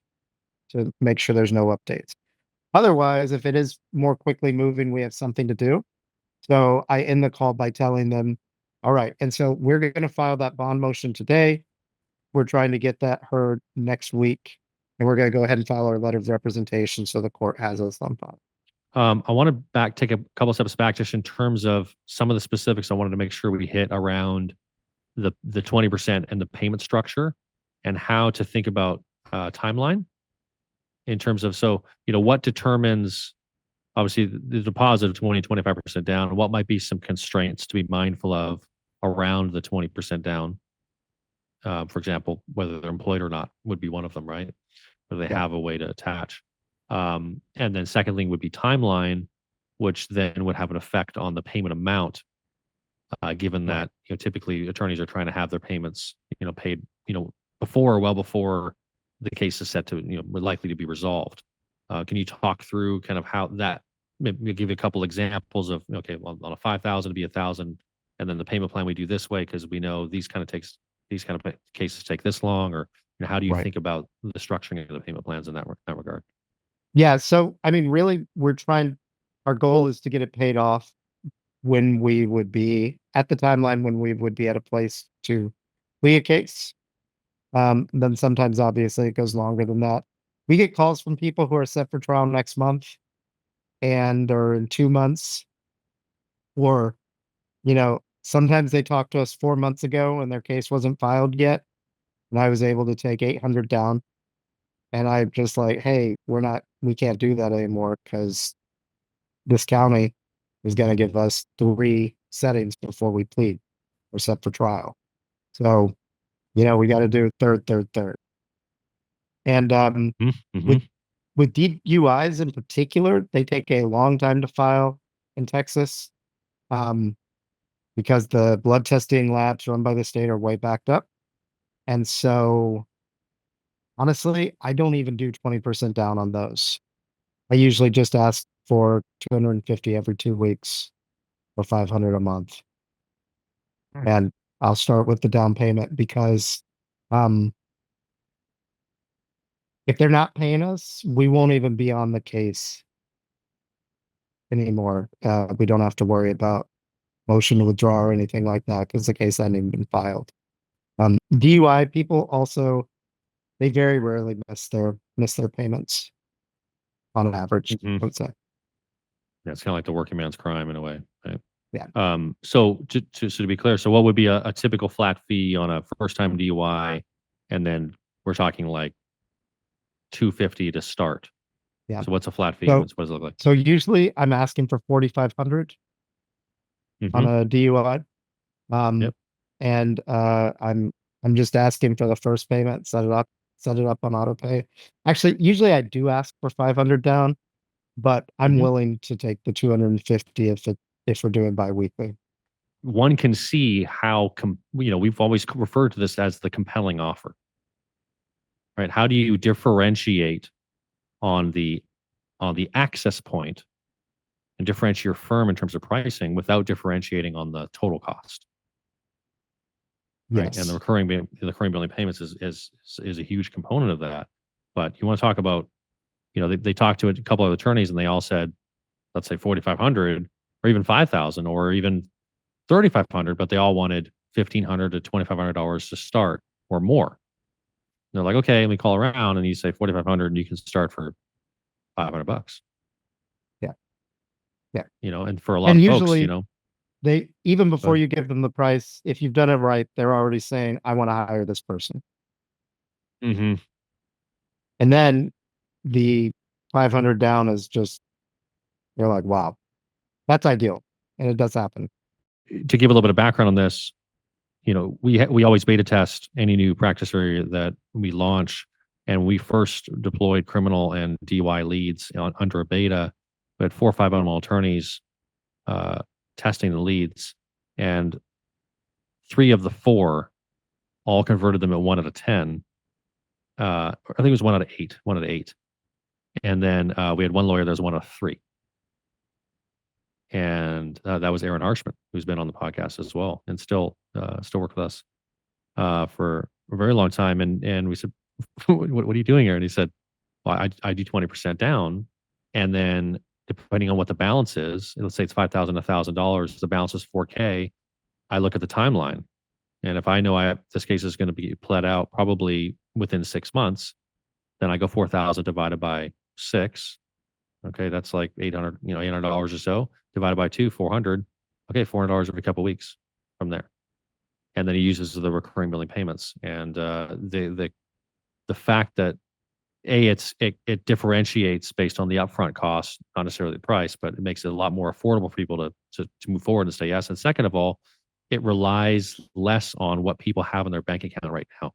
Speaker 2: to make sure there's no updates. Otherwise, if it is more quickly moving, we have something to do. So I end the call by telling them, all right, and so we're going to file that bond motion today. We're trying to get that heard next week, and we're going to go ahead and file our letter of representation so the court has us on file.
Speaker 1: I want to take a couple steps back just in terms of some of the specifics I wanted to make sure we hit around the 20% and the payment structure and how to think about timeline in terms of, what determines obviously the deposit of 25% down, what might be some constraints to be mindful of around the 20% down? For example, whether they're employed or not would be one of them, right? Whether they have a way to attach. And then secondly would be timeline, which then would have an effect on the payment amount, given that typically attorneys are trying to have their payments paid before or well before the case is set to likely to be resolved. Can you talk through kind of how that? Maybe give you a couple examples of on a 5,000 to be 1,000, and then the payment plan we do this way because we know these kind of cases take this long, or how do you think about the structuring of the payment plans in that regard?
Speaker 2: Yeah, so I mean, really, our goal is to get it paid off when we would be at the timeline when we would be at a place to plea a case. Then sometimes obviously it goes longer than that. We get calls from people who are set for trial next month or in 2 months, or sometimes they talked to us 4 months ago and their case wasn't filed yet, and I was able to take 800 down. And I'm just like, hey, we can't do that anymore because this county is going to give us 3 settings before we plead or set for trial. So, we got to do third. And with DUIs in particular, they take a long time to file in Texas because the blood testing labs run by the state are way backed up. And so, honestly, I don't even do 20% down on those. I usually just ask for 250 every 2 weeks or 500 a month. And I'll start with the down payment because if they're not paying us, we won't even be on the case anymore. We don't have to worry about motion to withdraw or anything like that because the case hadn't even been filed. DUI people also, they very rarely miss their payments on average, I would say.
Speaker 1: Yeah, it's kind of like the working man's crime in a way, right?
Speaker 2: Yeah.
Speaker 1: So to be clear, so what would be a typical flat fee on a first-time DUI, and then we're talking like $250 to start.
Speaker 2: Yeah.
Speaker 1: So what's a flat fee?
Speaker 2: So,
Speaker 1: what does it look like?
Speaker 2: So usually I'm asking for 4,500 on a DUI. And I'm just asking for the first payment, set it up on auto pay. Actually, usually I do ask for 500 down, but I'm willing to take the 250 if we're doing biweekly.
Speaker 1: One can see how we've always referred to this as the compelling offer, right? How do you differentiate on the on the access point and differentiate your firm in terms of pricing without differentiating on the total cost. Right.
Speaker 2: Yes.
Speaker 1: And the recurring billing payments is a huge component of that. But you want to talk about, they talked to a couple of attorneys and they all said, let's say 4,500 or even 5,000 or even 3,500, but they all wanted $1,500 to $2,500 to start or more. And they're like, okay, and we call around and you say 4,500 and you can start for $500.
Speaker 2: Yeah. Yeah.
Speaker 1: And for a lot
Speaker 2: And
Speaker 1: of
Speaker 2: usually,
Speaker 1: folks,
Speaker 2: they, even before
Speaker 1: But-
Speaker 2: you give them the price, if you've done it right, they're already saying, I want to hire this person.
Speaker 1: mm-hmm.
Speaker 2: And then the 500 down is just, you're like, wow, that's ideal. And it does happen.
Speaker 1: To give a little bit of background on this, we always beta test any new practice area that we launch. And we first deployed criminal and DUI leads under a beta. We had 4 or 5 unbundled attorneys testing the leads, and 3 of the 4 all converted them at 1 out of 10. I think it was 1 out of 8. 1 out of 8. And then we had one lawyer that was 1 out of 3. And that was Aaron Harshman, who's been on the podcast as well, and still worked with us for a very long time. And we said, what are you doing here? And he said, well, I do 20% down, and then depending on what the balance is, let's say it's $5,000, $1,000, the balance is $4K. I look at the timeline, and if I know this case is going to be pled out probably within 6 months, then I go 4,000 divided by 6. Okay, that's like $800 or so, divided by 2, 400. Okay, $400 every couple of weeks from there. And then he uses the recurring billing payments. And the fact that it differentiates based on the upfront cost, not necessarily the price, but it makes it a lot more affordable for people to move forward and say yes. And second of all, it relies less on what people have in their bank account right now.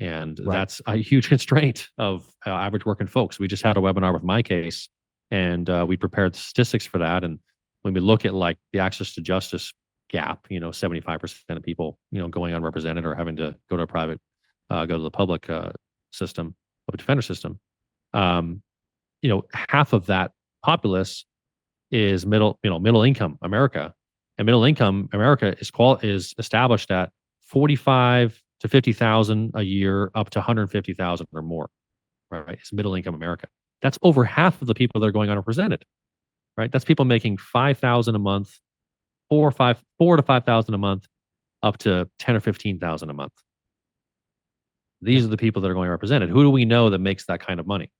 Speaker 1: And
Speaker 2: Right.
Speaker 1: that's a huge constraint of average working folks. We just had a webinar with my case, and we prepared the statistics for that. And when we look at like the access to justice gap, 75% of people, going unrepresented or having to go to a private, go to the public system, public defender system, half of that populace is middle income America, and middle income America is established at 45 to 50,000 a year, up to 150,000 or more. Right, it's middle income America. That's over half of the people that are going unrepresented. Right, that's people making 5,000 a month, 4 to 5,000 a month, up to 10 or 15,000 a month. These are the people that are going represented. Who do we know that makes that kind of money?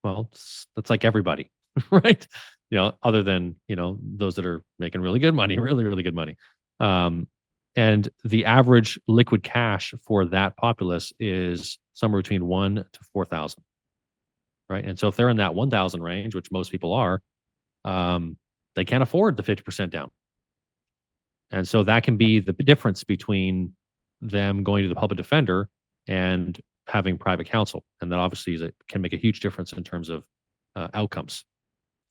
Speaker 1: Well, that's like everybody, right? Other than those that are making really good money, really, really good money. And the average liquid cash for that populace is somewhere between 1 to 4,000, right? And so if they're in that 1,000 range, which most people are, they can't afford the 50% down. And so that can be the difference between them going to the public defender and having private counsel. And that obviously can make a huge difference in terms of outcomes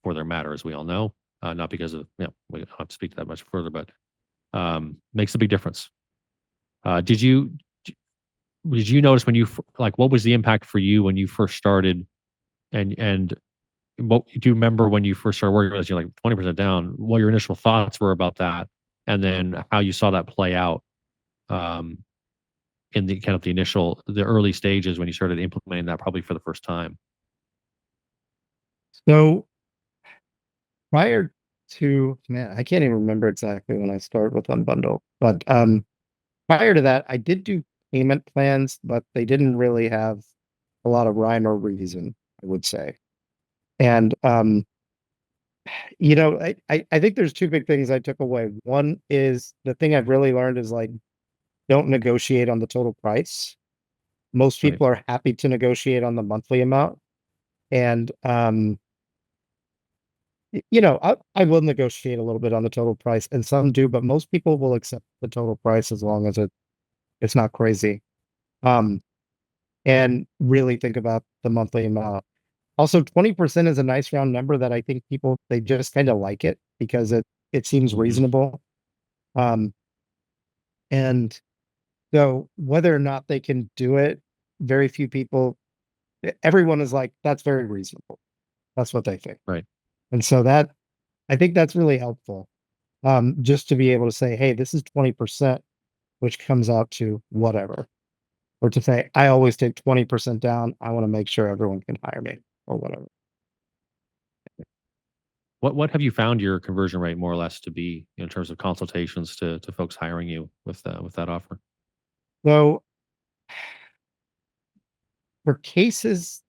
Speaker 1: for their matter, as we all know. Not because of, we don't have to speak to that much further, but makes a big difference. Did you notice when what was the impact for you when you first started, and what do you remember when you first started working with us? You're like 20% down. What your initial thoughts were about that, and then how you saw that play out in the kind of the early stages when you started implementing that, probably for the first time.
Speaker 2: So prior to, I can't even remember exactly when I started with Unbundled, but prior to that, I did do payment plans, but they didn't really have a lot of rhyme or reason, I would say. And I think there's 2 big things I took away. One is, the thing I've really learned is, like, don't negotiate on the total price. Most people are happy to negotiate on the monthly amount. And I will negotiate a little bit on the total price, and some do, but most people will accept the total price as long as it's not crazy. And really think about the monthly amount. Also, 20% is a nice round number that I think people, they just kind of like it because it seems reasonable. And so whether or not they can do it, very few people, everyone is like, that's very reasonable. That's what they think.
Speaker 1: Right.
Speaker 2: And so I think that's really helpful. Just to be able to say, hey, this is 20%, which comes out to whatever. Or to say, I always take 20% down. I want to make sure everyone can hire me or whatever.
Speaker 1: What have you found your conversion rate more or less to be in terms of consultations to folks hiring you with that offer?
Speaker 2: So for cases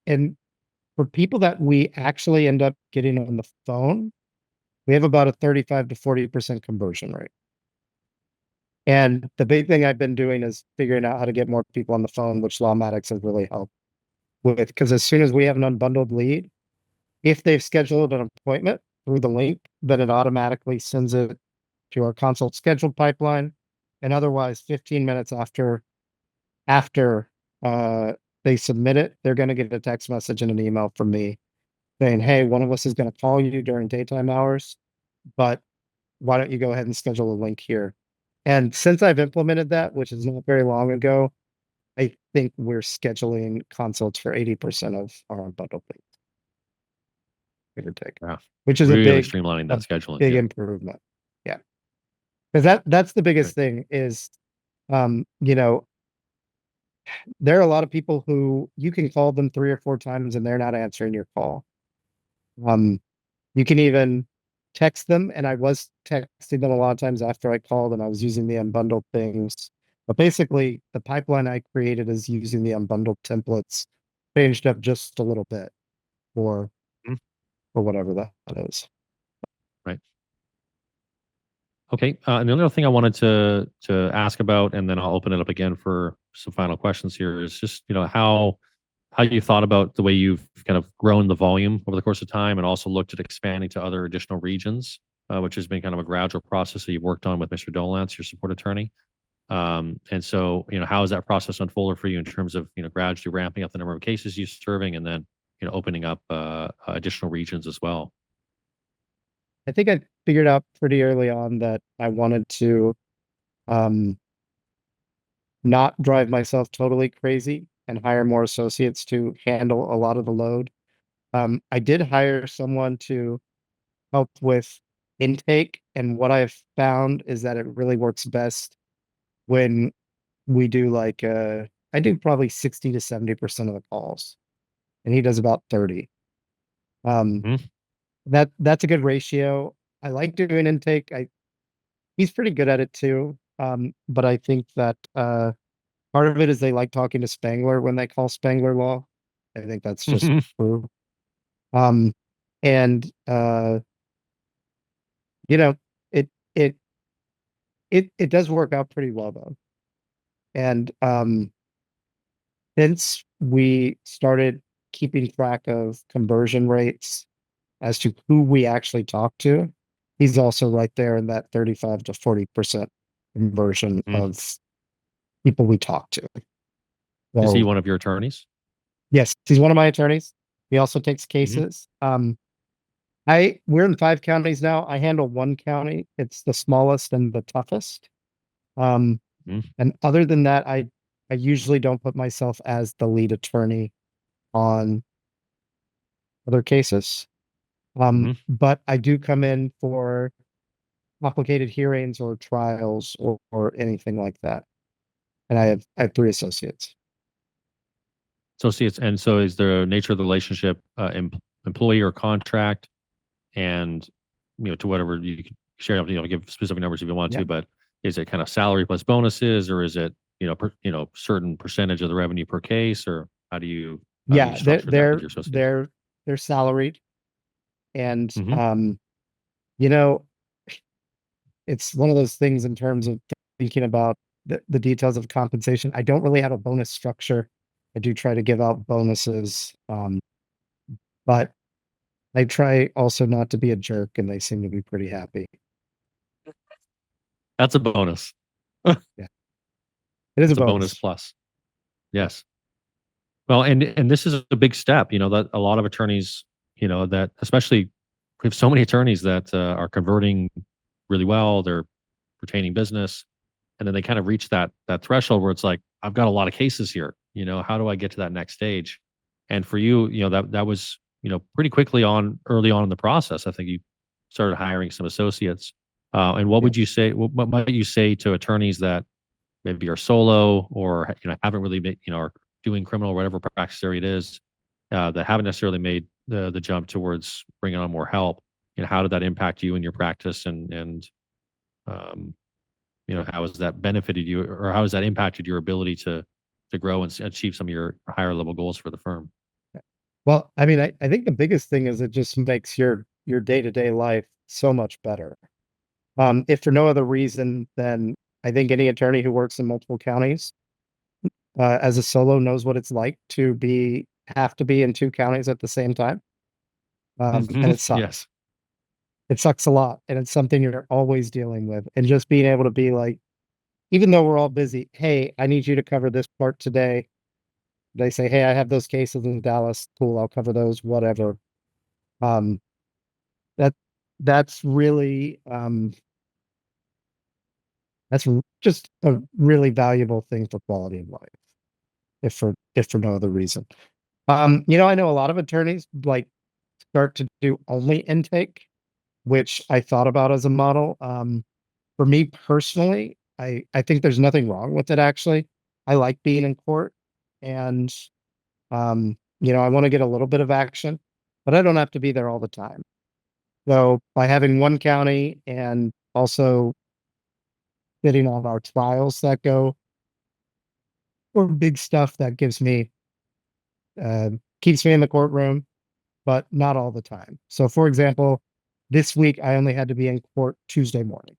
Speaker 2: and for people that we actually end up getting on the phone, we have about a 35 to 40% conversion rate. And the big thing I've been doing is figuring out how to get more people on the phone, which Lawmatics has really helped with. Because as soon as we have an unbundled lead, if they've scheduled an appointment through the link, then it automatically sends it to our consult scheduled pipeline. And otherwise, 15 minutes after they submit it, they're going to get a text message and an email from me saying, hey, one of us is going to call you during daytime hours, but why don't you go ahead and schedule a link here? And since I've implemented that, which is not very long ago, I think we're scheduling consults for 80% of our unbundled leads. Give or take.
Speaker 1: Yeah.
Speaker 2: Which is
Speaker 1: Really
Speaker 2: a big
Speaker 1: streamlining that scheduling.
Speaker 2: big
Speaker 1: Yeah.
Speaker 2: improvement. Yeah. Because that's the biggest thing is you know, there are a lot of people who you can call them 3 or 4 times and they're not answering your call. You can even text them, and I was texting them a lot of times after I called and I was using the unbundled things. But basically, the pipeline I created is using the unbundled templates, changed up just a little bit for whatever that is.
Speaker 1: Right. Okay. And the other thing I wanted to ask about, and then I'll open it up again for some final questions here, is just how you thought about the way you've kind of grown the volume over the course of time, and also looked at expanding to other additional regions, which has been kind of a gradual process that you've worked on with Mr. Dolance, your support attorney. And so, how has that process unfolded for you in terms of, gradually ramping up the number of cases you're serving, and then, opening up additional regions as well?
Speaker 2: I think I figured out pretty early on that I wanted to not drive myself totally crazy and hire more associates to handle a lot of the load. I did hire someone to help with intake, and what I've found is that it really works best when we do I do probably 60 to 70% of the calls, and he does about 30. That's a good ratio. I like doing intake. He's pretty good at it too. But I think that part of it is they like talking to Spangler when they call Spangler Law. I think that's just true. And it does work out pretty well though. And since we started keeping track of conversion rates as to who we actually talk to, he's also right there in that 35 to 40% conversion of people we talk to.
Speaker 1: So, is he one of your attorneys?
Speaker 2: Yes, he's one of my attorneys. He also takes cases. We're in 5 counties now. I handle 1 county. It's the smallest and the toughest. And other than that, I usually don't put myself as the lead attorney on other cases. But I do come in for complicated hearings or trials or anything like that. And I have 3 associates.
Speaker 1: And so is the nature of the relationship employee or contract, and to whatever you can share, give specific numbers if you want to, but is it kind of salary plus bonuses, or is it certain percentage of the revenue per case, or how do you structure that with your associates?
Speaker 2: They're salaried, and it's one of those things in terms of thinking about the details of compensation. I don't really have a bonus structure. I do try to give out bonuses, but I try also not to be a jerk, and they seem to be pretty happy.
Speaker 1: That's a bonus.
Speaker 2: Yeah, it is
Speaker 1: a bonus plus. Yes. Well, and this is a big step. That a lot of attorneys, that especially we have so many attorneys that are converting really well. They're retaining business, and then they kind of reach that threshold where it's like, I've got a lot of cases here. How do I get to that next stage? And for you, that was pretty quickly early on in the process. I think you started hiring some associates. And what would you say? What might you say to attorneys that maybe are solo or haven't really made, are doing criminal or whatever practice area it is, that haven't necessarily made the jump towards bringing on more help? How did that impact you in your practice, and um, how has that benefited you, or how has that impacted your ability to grow and achieve some of your higher level goals for the firm?
Speaker 2: Well, I mean, I think the biggest thing is it just makes your day-to-day life so much better. If for no other reason, then I think any attorney who works in multiple counties as a solo knows what it's like to have to be in two counties at the same time. And it sucks.
Speaker 1: Yes.
Speaker 2: It sucks a lot, and it's something you're always dealing with. And just being able to be like, even though we're all busy, hey, I need you to cover this part today. They say, hey, I have those cases in Dallas. Cool, I'll cover those, whatever. Um, that that's really that's just a really valuable thing for quality of life, if for no other reason. I know a lot of attorneys like start to do only intake, which I thought about as a model. For me personally, I think there's nothing wrong with it actually. I like being in court, and I want to get a little bit of action, but I don't have to be there all the time. So by having one county and also fitting all of our trials that go or big stuff that uh, keeps me in the courtroom, but not all the time. So for example, this week I only had to be in court Tuesday morning,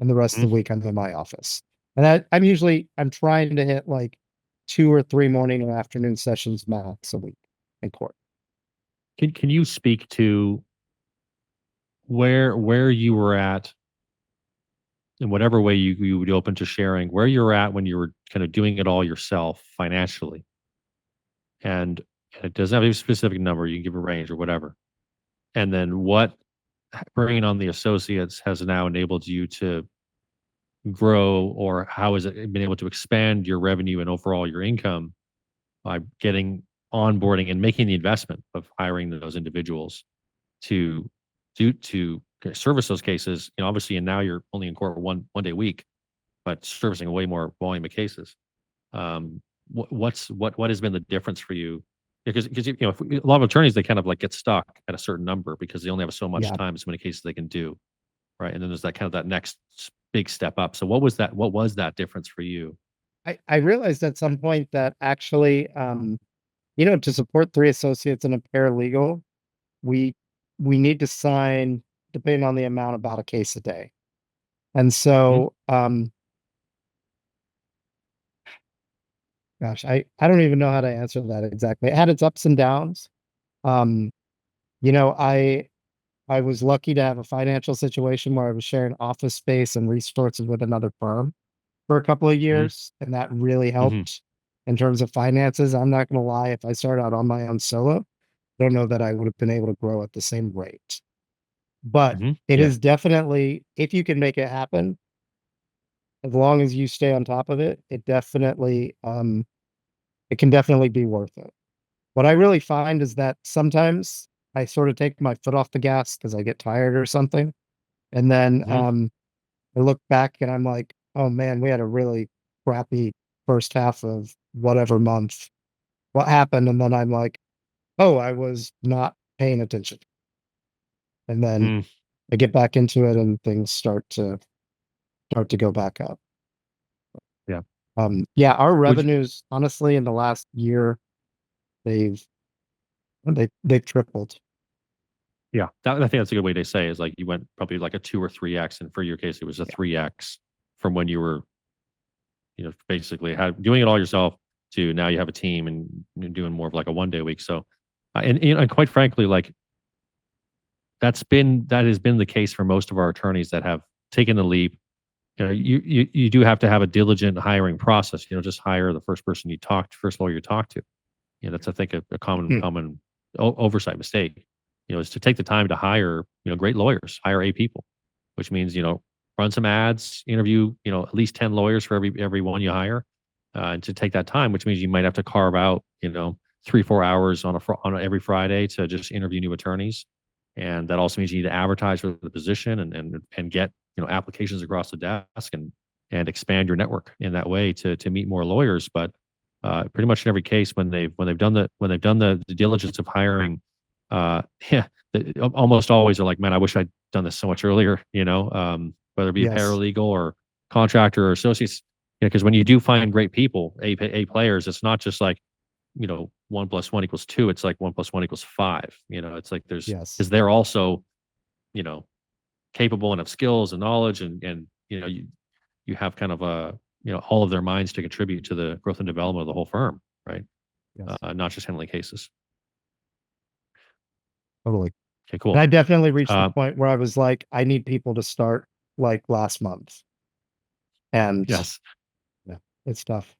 Speaker 2: and the rest of the week I'm in my office. And I'm trying to hit like 2 or 3 morning and afternoon sessions max a week in court.
Speaker 1: Can you speak to where you were at, in whatever way you would be open to sharing, where you're at when you were kind of doing it all yourself financially? And it doesn't have a specific number, you can give a range or whatever. And then what bringing on the associates has now enabled you to grow, or how has it been able to expand your revenue and overall your income by getting onboarding and making the investment of hiring those individuals to service those cases? Obviously, and now you're only in court one day a week, but servicing a way more volume of cases. What has been the difference for you? Because a lot of attorneys, they kind of like get stuck at a certain number because they only have so much time, so many cases they can do, right? And then there's that kind of that next big step up. So what was that difference for you?
Speaker 2: I realized at some point that actually, to support 3 associates and a paralegal, we need to sign, depending on the amount, about a case a day. And so, gosh, I don't even know how to answer that exactly. It had its ups and downs. Um, I was lucky to have a financial situation where I was sharing office space and resources with another firm for a couple of years, and that really helped in terms of finances. I'm not going to lie, if I started out on my own solo, I don't know that I would have been able to grow at the same rate. But it is definitely, if you can make it happen, as long as you stay on top of it, it can definitely be worth it. What I really find is that sometimes I sort of take my foot off the gas because I get tired or something. And then I look back and I'm like, oh man, we had a really crappy first half of whatever month. What happened? And then I'm like, oh, I was not paying attention. And then I get back into it and things start to go back up.
Speaker 1: Yeah.
Speaker 2: Our revenues, honestly, in the last year, they've tripled.
Speaker 1: Yeah, I think that's a good way to say, is like you went probably like a 2 or 3x, and for your case, it was a 3x from when you were, basically doing it all yourself to now you have a team and you're doing more of like a 1 day a week. So, and quite frankly, like that has been the case for most of our attorneys that have taken the leap. You do have to have a diligent hiring process. Just hire the first first lawyer you talk to. That's, I think, a common oversight mistake. Is to take the time to hire, great lawyers, hire A people, which means, run some ads, interview, at least 10 lawyers for every one you hire, and to take that time, which means you might have to carve out, 3-4 hours on every Friday to just interview new attorneys. And that also means you need to advertise for the position and get, applications across the desk and expand your network in that way to meet more lawyers. But pretty much in every case, when they've done the diligence of hiring, almost always are like, man, I wish I'd done this so much earlier. Whether it be a paralegal or contractor or associates, because when you do find great people, A players, it's not just like, 1 + 1 = 2. It's like 1 + 1 = 5. It's like because they're also, capable and have skills and knowledge and you have kind of all of their minds to contribute to the growth and development of the whole firm, right? Not just handling cases.
Speaker 2: Totally.
Speaker 1: Okay, cool.
Speaker 2: And I definitely reached the point where I was like, I need people to start like last month. And
Speaker 1: yes,
Speaker 2: it's tough.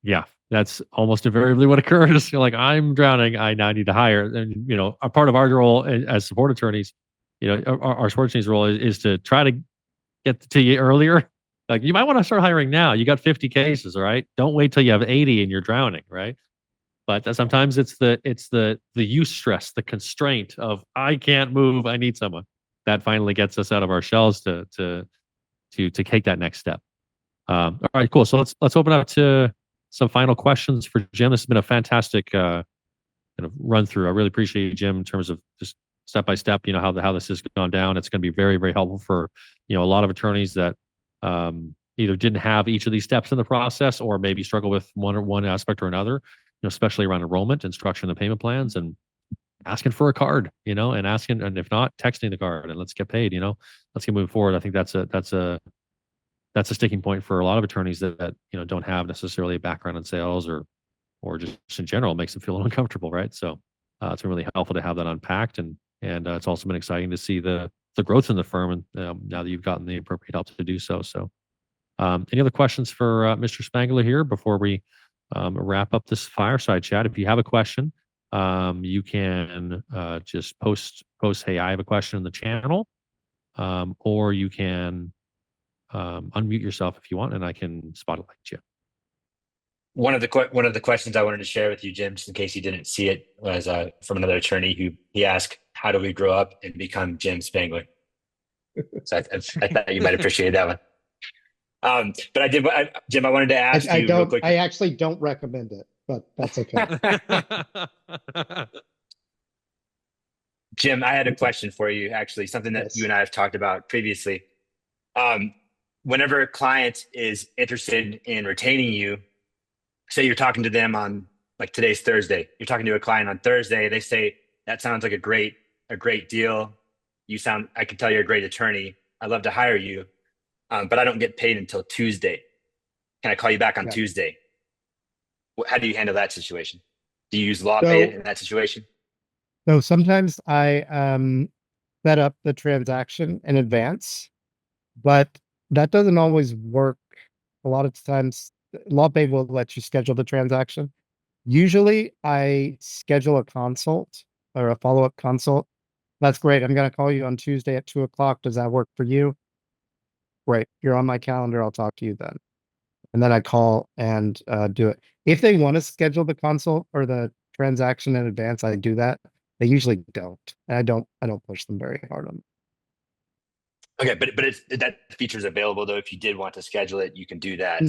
Speaker 1: Yeah, that's almost invariably what occurs. You're like, I'm drowning. I now need to hire. And, a part of our role as support attorneys, our support attorneys role is to try to get to you earlier. Like, you might want to start hiring now. You got 50 cases, all right? Don't wait till you have 80 and you're drowning, right? But sometimes it's the use stress, the constraint of I can't move. I need someone that finally gets us out of our shells to take that next step. All right, cool. So let's open up to some final questions for Jim. This has been a fantastic kind of run through. I really appreciate you, Jim, in terms of just step by step, how this has gone down. It's going to be very, very helpful for a lot of attorneys that either didn't have each of these steps in the process or maybe struggle with one aspect or another. Especially around enrollment and structuring the payment plans and asking for a card, and asking, and if not, texting the card and let's get paid. Let's get moving forward. I think that's a sticking point for a lot of attorneys that don't have necessarily a background in sales or just in general. It makes them feel uncomfortable, right? So it's been really helpful to have that unpacked, and it's also been exciting to see the growth in the firm, and now that you've gotten the appropriate help to do so. So any other questions for Mr. Spangler here before we wrap up this fireside chat? If you have a question, you can just post, hey, I have a question in the channel, or you can unmute yourself if you want, and I can spotlight you.
Speaker 6: One of the questions I wanted to share with you, Jim, just in case you didn't see it, was from another attorney he asked, how do we grow up and become Jim Spangler? So I thought you might appreciate that one. But Jim, I wanted to ask you real quick.
Speaker 2: I actually don't recommend it, but that's okay.
Speaker 6: Jim, I had a question for you, actually, something that you and I have talked about previously. Whenever a client is interested in retaining you, say you're talking to them on, like, today's Thursday, you're talking to a client on Thursday, they say, that sounds like a great deal. I can tell you're a great attorney. I'd love to hire you. But I don't get paid until Tuesday. Can I call you back on Tuesday? How do you handle that situation? Do you use law pay in that situation?
Speaker 2: So sometimes I set up the transaction in advance, but that doesn't always work. A lot of times, law pay will let you schedule the transaction. Usually, I schedule a consult or a follow-up consult. That's great. I'm going to call you on Tuesday at 2:00. Does that work for you? Great. You're on my calendar. I'll talk to you then. And then I call and do it. If they want to schedule the consult or the transaction in advance, I do that. They usually don't. And I don't push them very hard on it.
Speaker 6: Okay, but that feature is available though. If you did want to schedule it, you can do that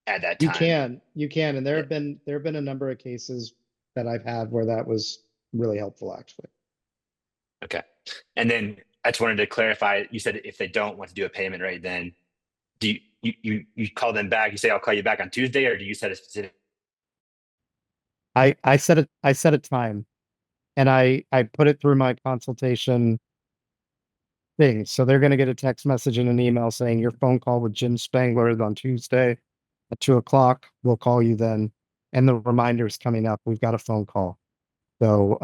Speaker 6: at that time.
Speaker 2: You can. And there have been a number of cases that I've had where that was really helpful, actually.
Speaker 6: Okay. And then I just wanted to clarify, you said if they don't want to do a payment right then, do you call them back, you say, I'll call you back on Tuesday, or do you set a specific?
Speaker 2: I set a time, and I put it through my consultation thing. So they're going to get a text message and an email saying your phone call with Jim Spangler is on Tuesday at 2:00. We'll call you then. And the reminder is coming up. We've got a phone call. So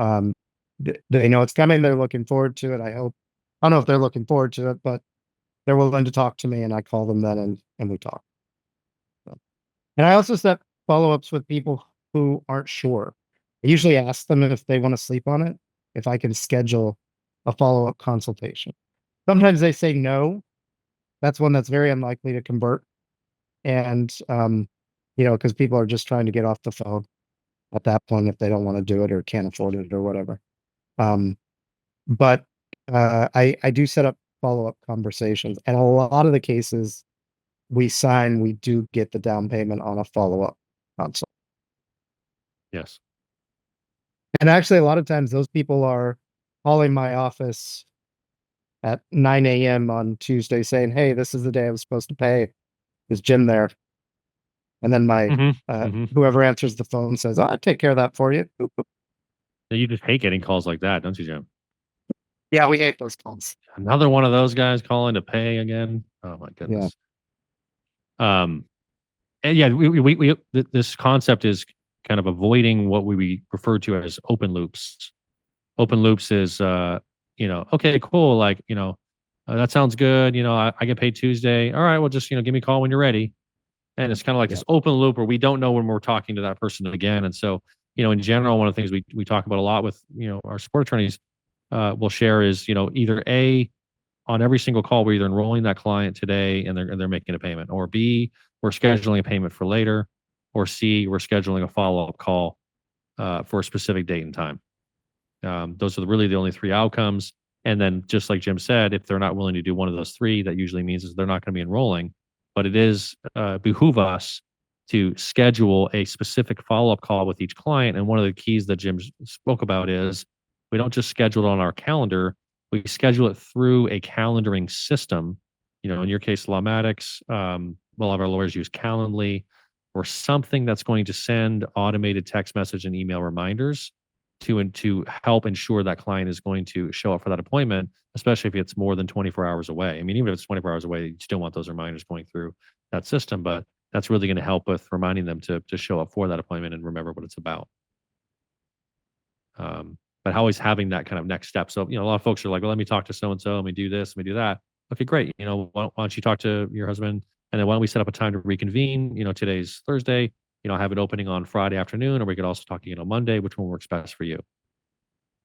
Speaker 2: they know it's coming. They're looking forward to it. I hope. I don't know if they're looking forward to it, but they're willing to talk to me, and I call them then and we talk. So. And I also set follow-ups with people who aren't sure. I usually ask them if they want to sleep on it, if I can schedule a follow-up consultation. Sometimes they say no. That's one that's very unlikely to convert. And, because people are just trying to get off the phone. at that point if they don't want to do it or can't afford it or whatever. But I do set up follow-up conversations, and a lot of the cases we do get the down payment on a follow-up consult.
Speaker 1: Yes.
Speaker 2: And actually, a lot of times those people are calling my office at 9 a.m. on Tuesday saying, "Hey, this is the day I was supposed to pay. Is Jim there?" And then whoever answers the phone says, "Oh, I'll take care of that for you." Boop, boop.
Speaker 1: You just hate getting calls like that, don't you, Jim?
Speaker 2: Yeah, we hate those calls.
Speaker 1: Another one of those guys calling to pay again. Oh my goodness. And yeah, this concept is kind of avoiding what we refer to as open loops. Open loops is, okay, cool. Like, that sounds good. I get paid Tuesday. All right, well, just, give me a call when you're ready. And it's kind of like this open loop where we don't know when we're talking to that person again. And so, in general, one of the things we talk about a lot with, our support attorneys will share is, either A, on every single call, we're either enrolling that client today and they're making a payment, or B, we're scheduling a payment for later, or C, we're scheduling a follow-up call for a specific date and time. Those are really the only three outcomes. And then just like Jim said, if they're not willing to do one of those three, that usually means is they're not going to be enrolling. But it is behoove us to schedule a specific follow-up call with each client. And one of the keys that Jim spoke about is we don't just schedule it on our calendar, we schedule it through a calendaring system. In your case, Lawmatics, we'll have our lawyers use Calendly or something that's going to send automated text message and email reminders to help ensure that client is going to show up for that appointment, especially if it's more than 24 hours away. I mean, even if it's 24 hours away, you still want those reminders going through that system, but that's really going to help with reminding them to show up for that appointment and remember what it's about. But always having that kind of next step. So, a lot of folks are like, well, let me talk to so-and-so, let me do this, let me do that. Okay, great. Why don't you talk to your husband? And then why don't we set up a time to reconvene? Today's Thursday. I have it opening on Friday afternoon, or we could also talk again on Monday. Which one works best for you?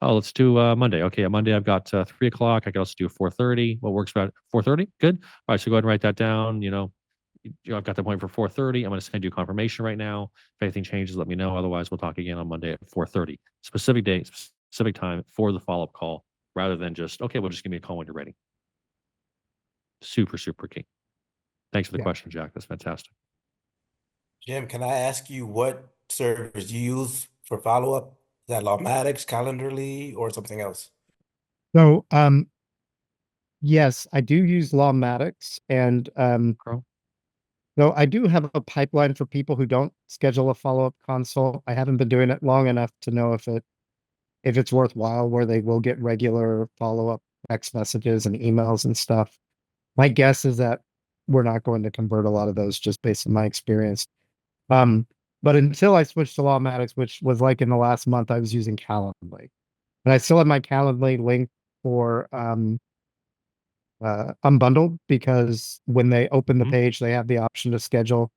Speaker 1: Oh, let's do Monday. Okay, on Monday I've got 3 o'clock. I could also do 4:30. What works about 4:30? Good. All right, so go ahead and write that down. I've got the point for 4:30. I'm going to send you a confirmation right now. If anything changes, let me know. Otherwise, we'll talk again on Monday at 4:30. Specific date, specific time for the follow-up call, rather than just, okay, well, just give me a call when you're ready. Super, super key. Thanks for the question, Jack. That's fantastic.
Speaker 7: Jim, can I ask you what service you use for follow-up? Is that Lawmatics, Calendarly, or something else?
Speaker 2: So, yes, I do use Lawmatics, and though I do have a pipeline for people who don't schedule a follow-up consult. I haven't been doing it long enough to know if it's worthwhile, where they will get regular follow-up text messages and emails and stuff. My guess is that we're not going to convert a lot of those just based on my experience. But until I switched to Lawmatics, which was like in the last month, I was using Calendly. And I still have my Calendly link for Unbundled, because when they open the page, they have the option to schedule.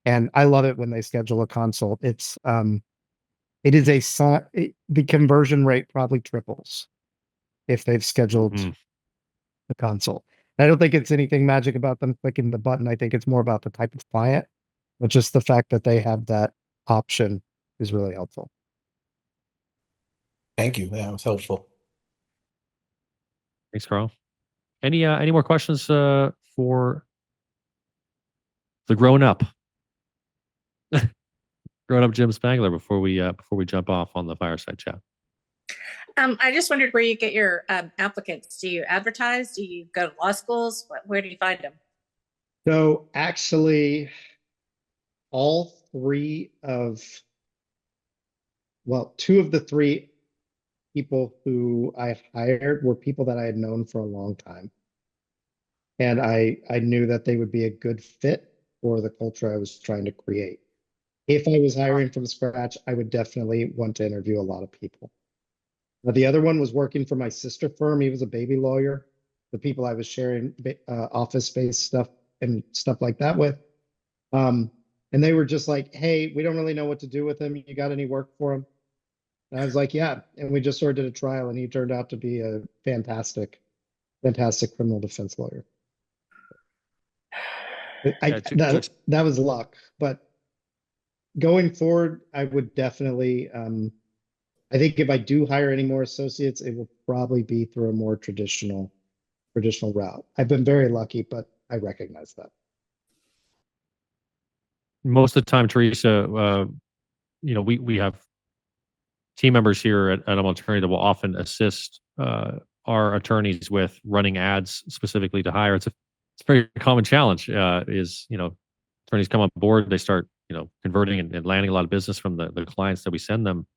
Speaker 2: And I love it when they schedule a consult. It is the conversion rate probably triples if they've scheduled the consult. I don't think it's anything magic about them clicking the button. I think it's more about the type of client, but just the fact that they have that option is really helpful.
Speaker 7: Thank you. That was helpful.
Speaker 1: Thanks, Carl. Any more questions for the grown-up Jim Spangler before we jump off on the fireside chat?
Speaker 4: I just wondered where you get your applicants. Do you advertise? Do you go to law schools? Where do you find them?
Speaker 2: So actually, two of the three people who I hired were people that I had known for a long time. And I knew that they would be a good fit for the culture I was trying to create. If I was hiring from scratch, I would definitely want to interview a lot of people. The other one was working for my sister firm. He was a baby lawyer. The people I was sharing office space stuff and stuff like that with. And they were just like, hey, we don't really know what to do with him. You got any work for him? And I was like, yeah. And we just sort of did a trial, and he turned out to be a fantastic criminal defense lawyer. That was luck, but going forward, I would definitely, I think if I do hire any more associates, it will probably be through a more traditional route. I've been very lucky, but I recognize that.
Speaker 1: Most of the time, Teresa, we have team members here at Unbundled Attorney that will often assist our attorneys with running ads specifically to hire. It's a very common challenge. Attorneys come on board, they start converting and landing a lot of business from the clients that we send them,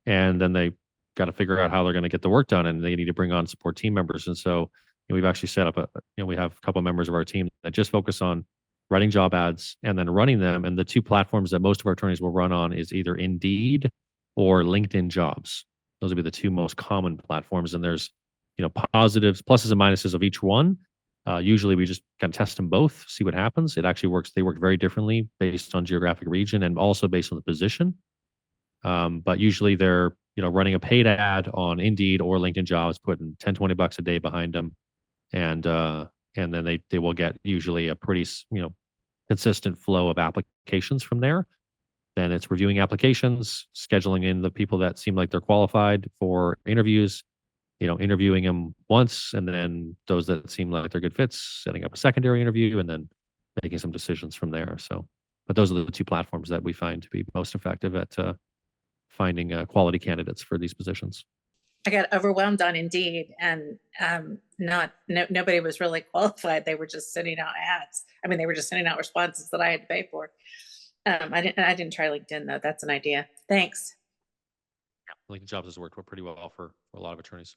Speaker 1: and then they got to figure out how they're going to get the work done, and they need to bring on support team members. And so we've actually set up we have a couple of members of our team that just focus on writing job ads and then running them. And the two platforms that most of our attorneys will run on is either Indeed or LinkedIn Jobs. Those would be the two most common platforms. And there's positives, pluses and minuses of each one. Usually we just kind of test them both, see what happens. It actually works. They work very differently based on geographic region and also based on the position. But usually they're running a paid ad on Indeed or LinkedIn Jobs, putting $10-20 a day behind them, and then they will get usually a pretty consistent flow of applications from there. Then it's reviewing applications, scheduling in the people that seem like they're qualified for interviews, interviewing them once, and then those that seem like they're good fits, setting up a secondary interview, and then making some decisions from there. So, but those are the two platforms that we find to be most effective at finding quality candidates for these positions.
Speaker 4: I got overwhelmed on Indeed, and nobody was really qualified. They were just sending out ads. I mean, they were just sending out responses that I had to pay for. I didn't try LinkedIn though. That's an idea. Thanks.
Speaker 1: LinkedIn Jobs has worked pretty well for a lot of attorneys.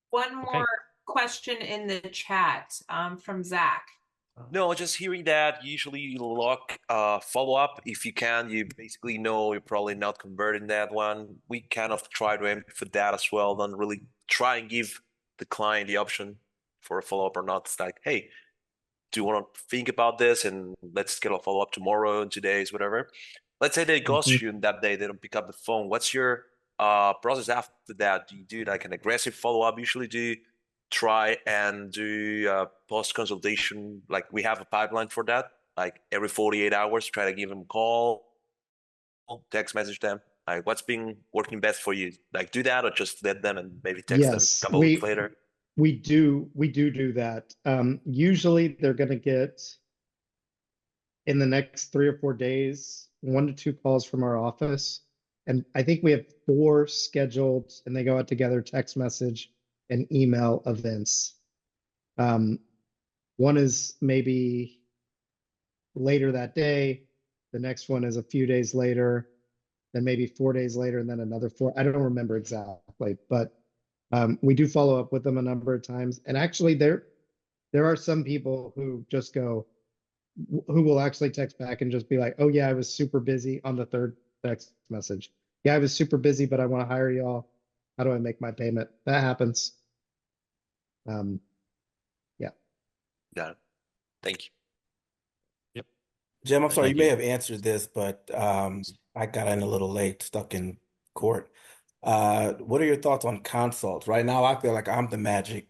Speaker 3: One more question in the chat from Zach.
Speaker 8: No, just hearing that usually you lock follow up if you can. You basically know you're probably not converting that one. We kind of try to aim for that as well. Don't really try and give the client the option for a follow up or not. It's like, hey, do you want to think about this and let's get a follow up tomorrow, in 2 days, whatever. Let's say they ghost you that day, they don't pick up the phone. What's your process after that? Do you do like an aggressive follow up? Usually do try and do post consultation, like we have a pipeline for that, like every 48 hours try to give them a call, text message them, like what's been working best for you, like do that, or just let them and maybe text them a couple weeks later?
Speaker 2: We do that. Usually they're going to get, in the next 3 or 4 days, 1 to 2 calls from our office, and I think we have 4 scheduled, and they go out together, text message and email events. One is maybe later that day, the next one is a few days later, then maybe 4 days later, and then another 4. I don't remember exactly, but we do follow up with them a number of times. And actually there are some people who just go, who will actually text back and just be like, oh yeah, I was super busy on the 3rd text message. Yeah, I was super busy, but I want to hire y'all. How do I make my payment? That happens. Yeah.
Speaker 8: Got it. Thank you.
Speaker 1: Yep.
Speaker 7: Jim, I'm sorry,
Speaker 1: Thank
Speaker 7: you may
Speaker 1: you.
Speaker 7: have answered this, but I got in a little late, stuck in court. What are your thoughts on consults? Right now, I feel like I'm the magic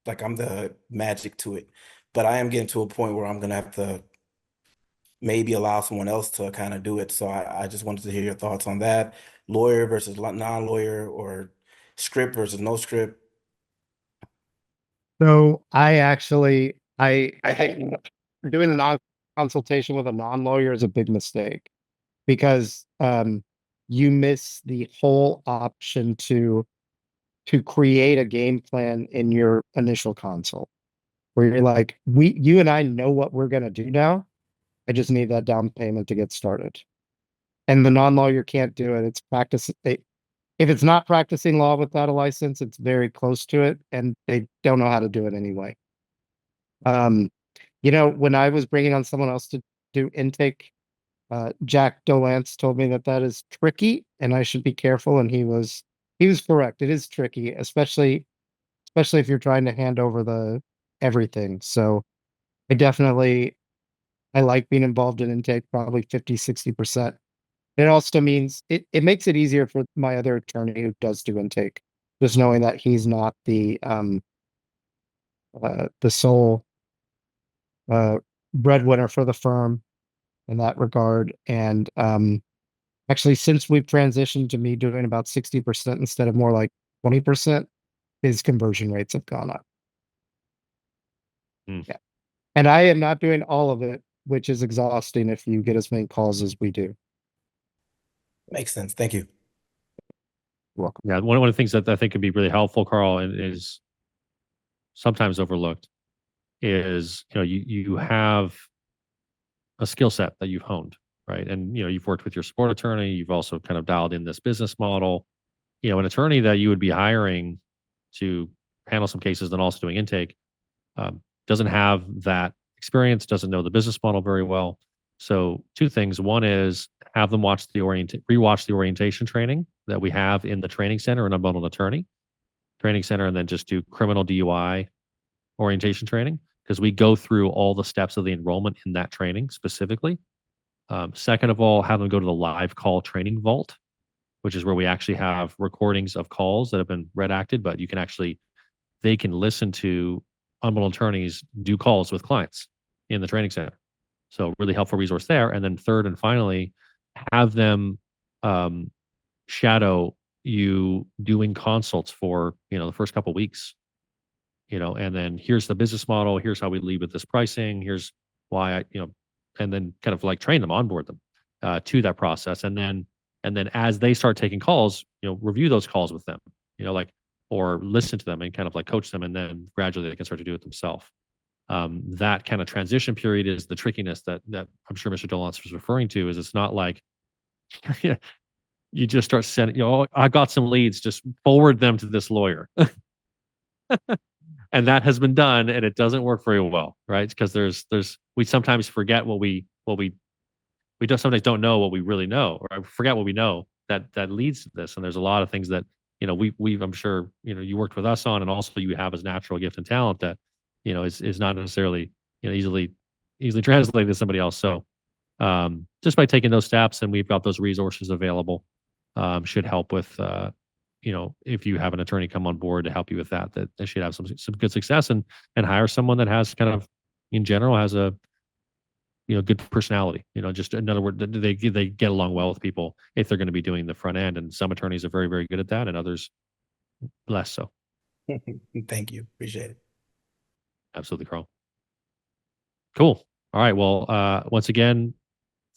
Speaker 7: to it, but I am getting to a point where I'm gonna have to maybe allow someone else to kind of do it. So I just wanted to hear your thoughts on that. Lawyer versus non-lawyer, or script versus no script.
Speaker 2: So I think doing a consultation with a non-lawyer is a big mistake, because you miss the whole option to create a game plan in your initial consult, where you're like, you and I know what we're gonna do now. I just need that down payment to get started. And the non-lawyer can't do it. It's practice. If it's not practicing law without a license, it's very close to it, and they don't know how to do it anyway. When I was bringing on someone else to do intake, Jack Dolance told me that is tricky and I should be careful. And he was correct. It is tricky, especially if you're trying to hand over everything. So I like being involved in intake, probably 50-60%. It also means it makes it easier for my other attorney who does do intake, just knowing that he's not the sole breadwinner for the firm. in that regard. And actually, since we've transitioned to me doing about 60% instead of more like 20%, his conversion rates have gone up. Yeah. And I am not doing all of it, which is exhausting if you get as many calls as we do.
Speaker 7: Makes sense. Thank you.
Speaker 2: You're welcome.
Speaker 1: Yeah, one of the things that I think could be really helpful, Carl, and is sometimes overlooked is, you have a skill set that you've honed, right? And, you've worked with your support attorney. You've also kind of dialed in this business model. An attorney that you would be hiring to handle some cases and also doing intake doesn't have that experience, doesn't know the business model very well. So two things. One is have them rewatch the orientation training that we have in the training center and Unbundled Attorney training center, and then just do criminal DUI orientation training, because we go through all the steps of the enrollment in that training specifically. Second of all, have them go to the live call training vault, which is where we actually have recordings of calls that have been redacted, but they can listen to unbundled attorneys do calls with clients in the training center. So really helpful resource there. And then third and finally, have them shadow you doing consults for, the first couple of weeks, and then here's the business model. Here's how we lead with this pricing. Here's why and then kind of like train them, onboard them to that process. And then as they start taking calls, review those calls with them, or listen to them and kind of like coach them, and then gradually they can start to do it themselves. That kind of transition period is the trickiness that I'm sure Mr. Dolance was referring to. Is it's not like you just start sending, I got some leads, just forward them to this lawyer. And that has been done, and it doesn't work very well, right? Because we sometimes forget what we sometimes don't know what we really know, or forget what we know that leads to this. And there's a lot of things that I'm sure you worked with us on, and also you have as natural gift and talent that is not necessarily easily translated to somebody else. So just by taking those steps, and we've got those resources available, should help with if you have an attorney come on board to help you with that they should have some good success, and hire someone that has kind of in general has a good personality. Just in other words, they get along well with people if they're going to be doing the front end. And some attorneys are very, very good at that, and others less so.
Speaker 7: Thank you. Appreciate it.
Speaker 1: Absolutely, Carl. Cool. All right. Well, once again,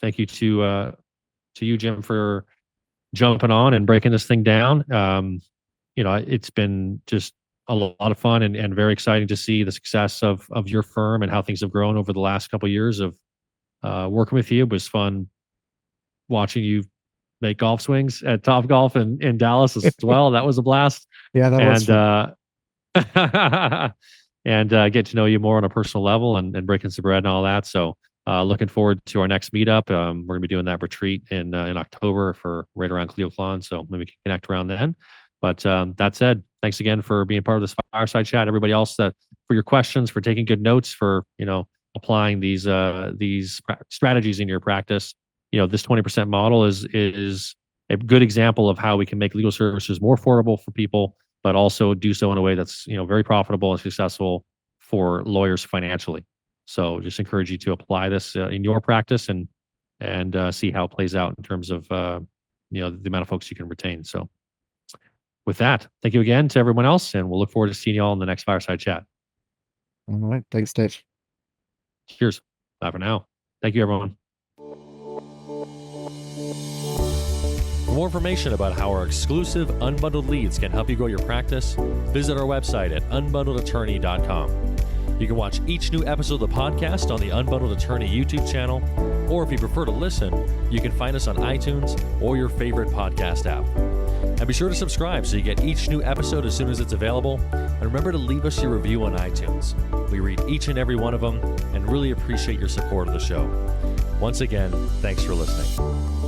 Speaker 1: thank you to you, Jim, for jumping on and breaking this thing down. It's been just a lot of fun and very exciting to see the success of your firm and how things have grown over the last couple of years of working with you. It was fun watching you make golf swings at Top Golf in Dallas as well. That was a blast.
Speaker 2: Yeah, that was
Speaker 1: fun. And get to know you more on a personal level and breaking some bread and all that. So looking forward to our next meetup. We're going to be doing that retreat in October for right around Cleoclon. So maybe we can connect around then. But that said, thanks again for being part of this fireside chat. Everybody else for your questions, for taking good notes, for applying these strategies in your practice. This 20% model is a good example of how we can make legal services more affordable for people, but also do so in a way that's very profitable and successful for lawyers financially. So just encourage you to apply this in your practice and see how it plays out in terms of the amount of folks you can retain. So with that, thank you again to everyone else, and we'll look forward to seeing you all in the next fireside chat.
Speaker 2: All right. Thanks, Dave.
Speaker 1: Cheers. Bye for now. Thank you, everyone. For more information about how our exclusive Unbundled Leads can help you grow your practice, visit our website at unbundledattorney.com. You can watch each new episode of the podcast on the Unbundled Attorney YouTube channel, or if you prefer to listen, you can find us on iTunes or your favorite podcast app. And be sure to subscribe so you get each new episode as soon as it's available. And remember to leave us your review on iTunes. We read each and every one of them and really appreciate your support of the show. Once again, thanks for listening.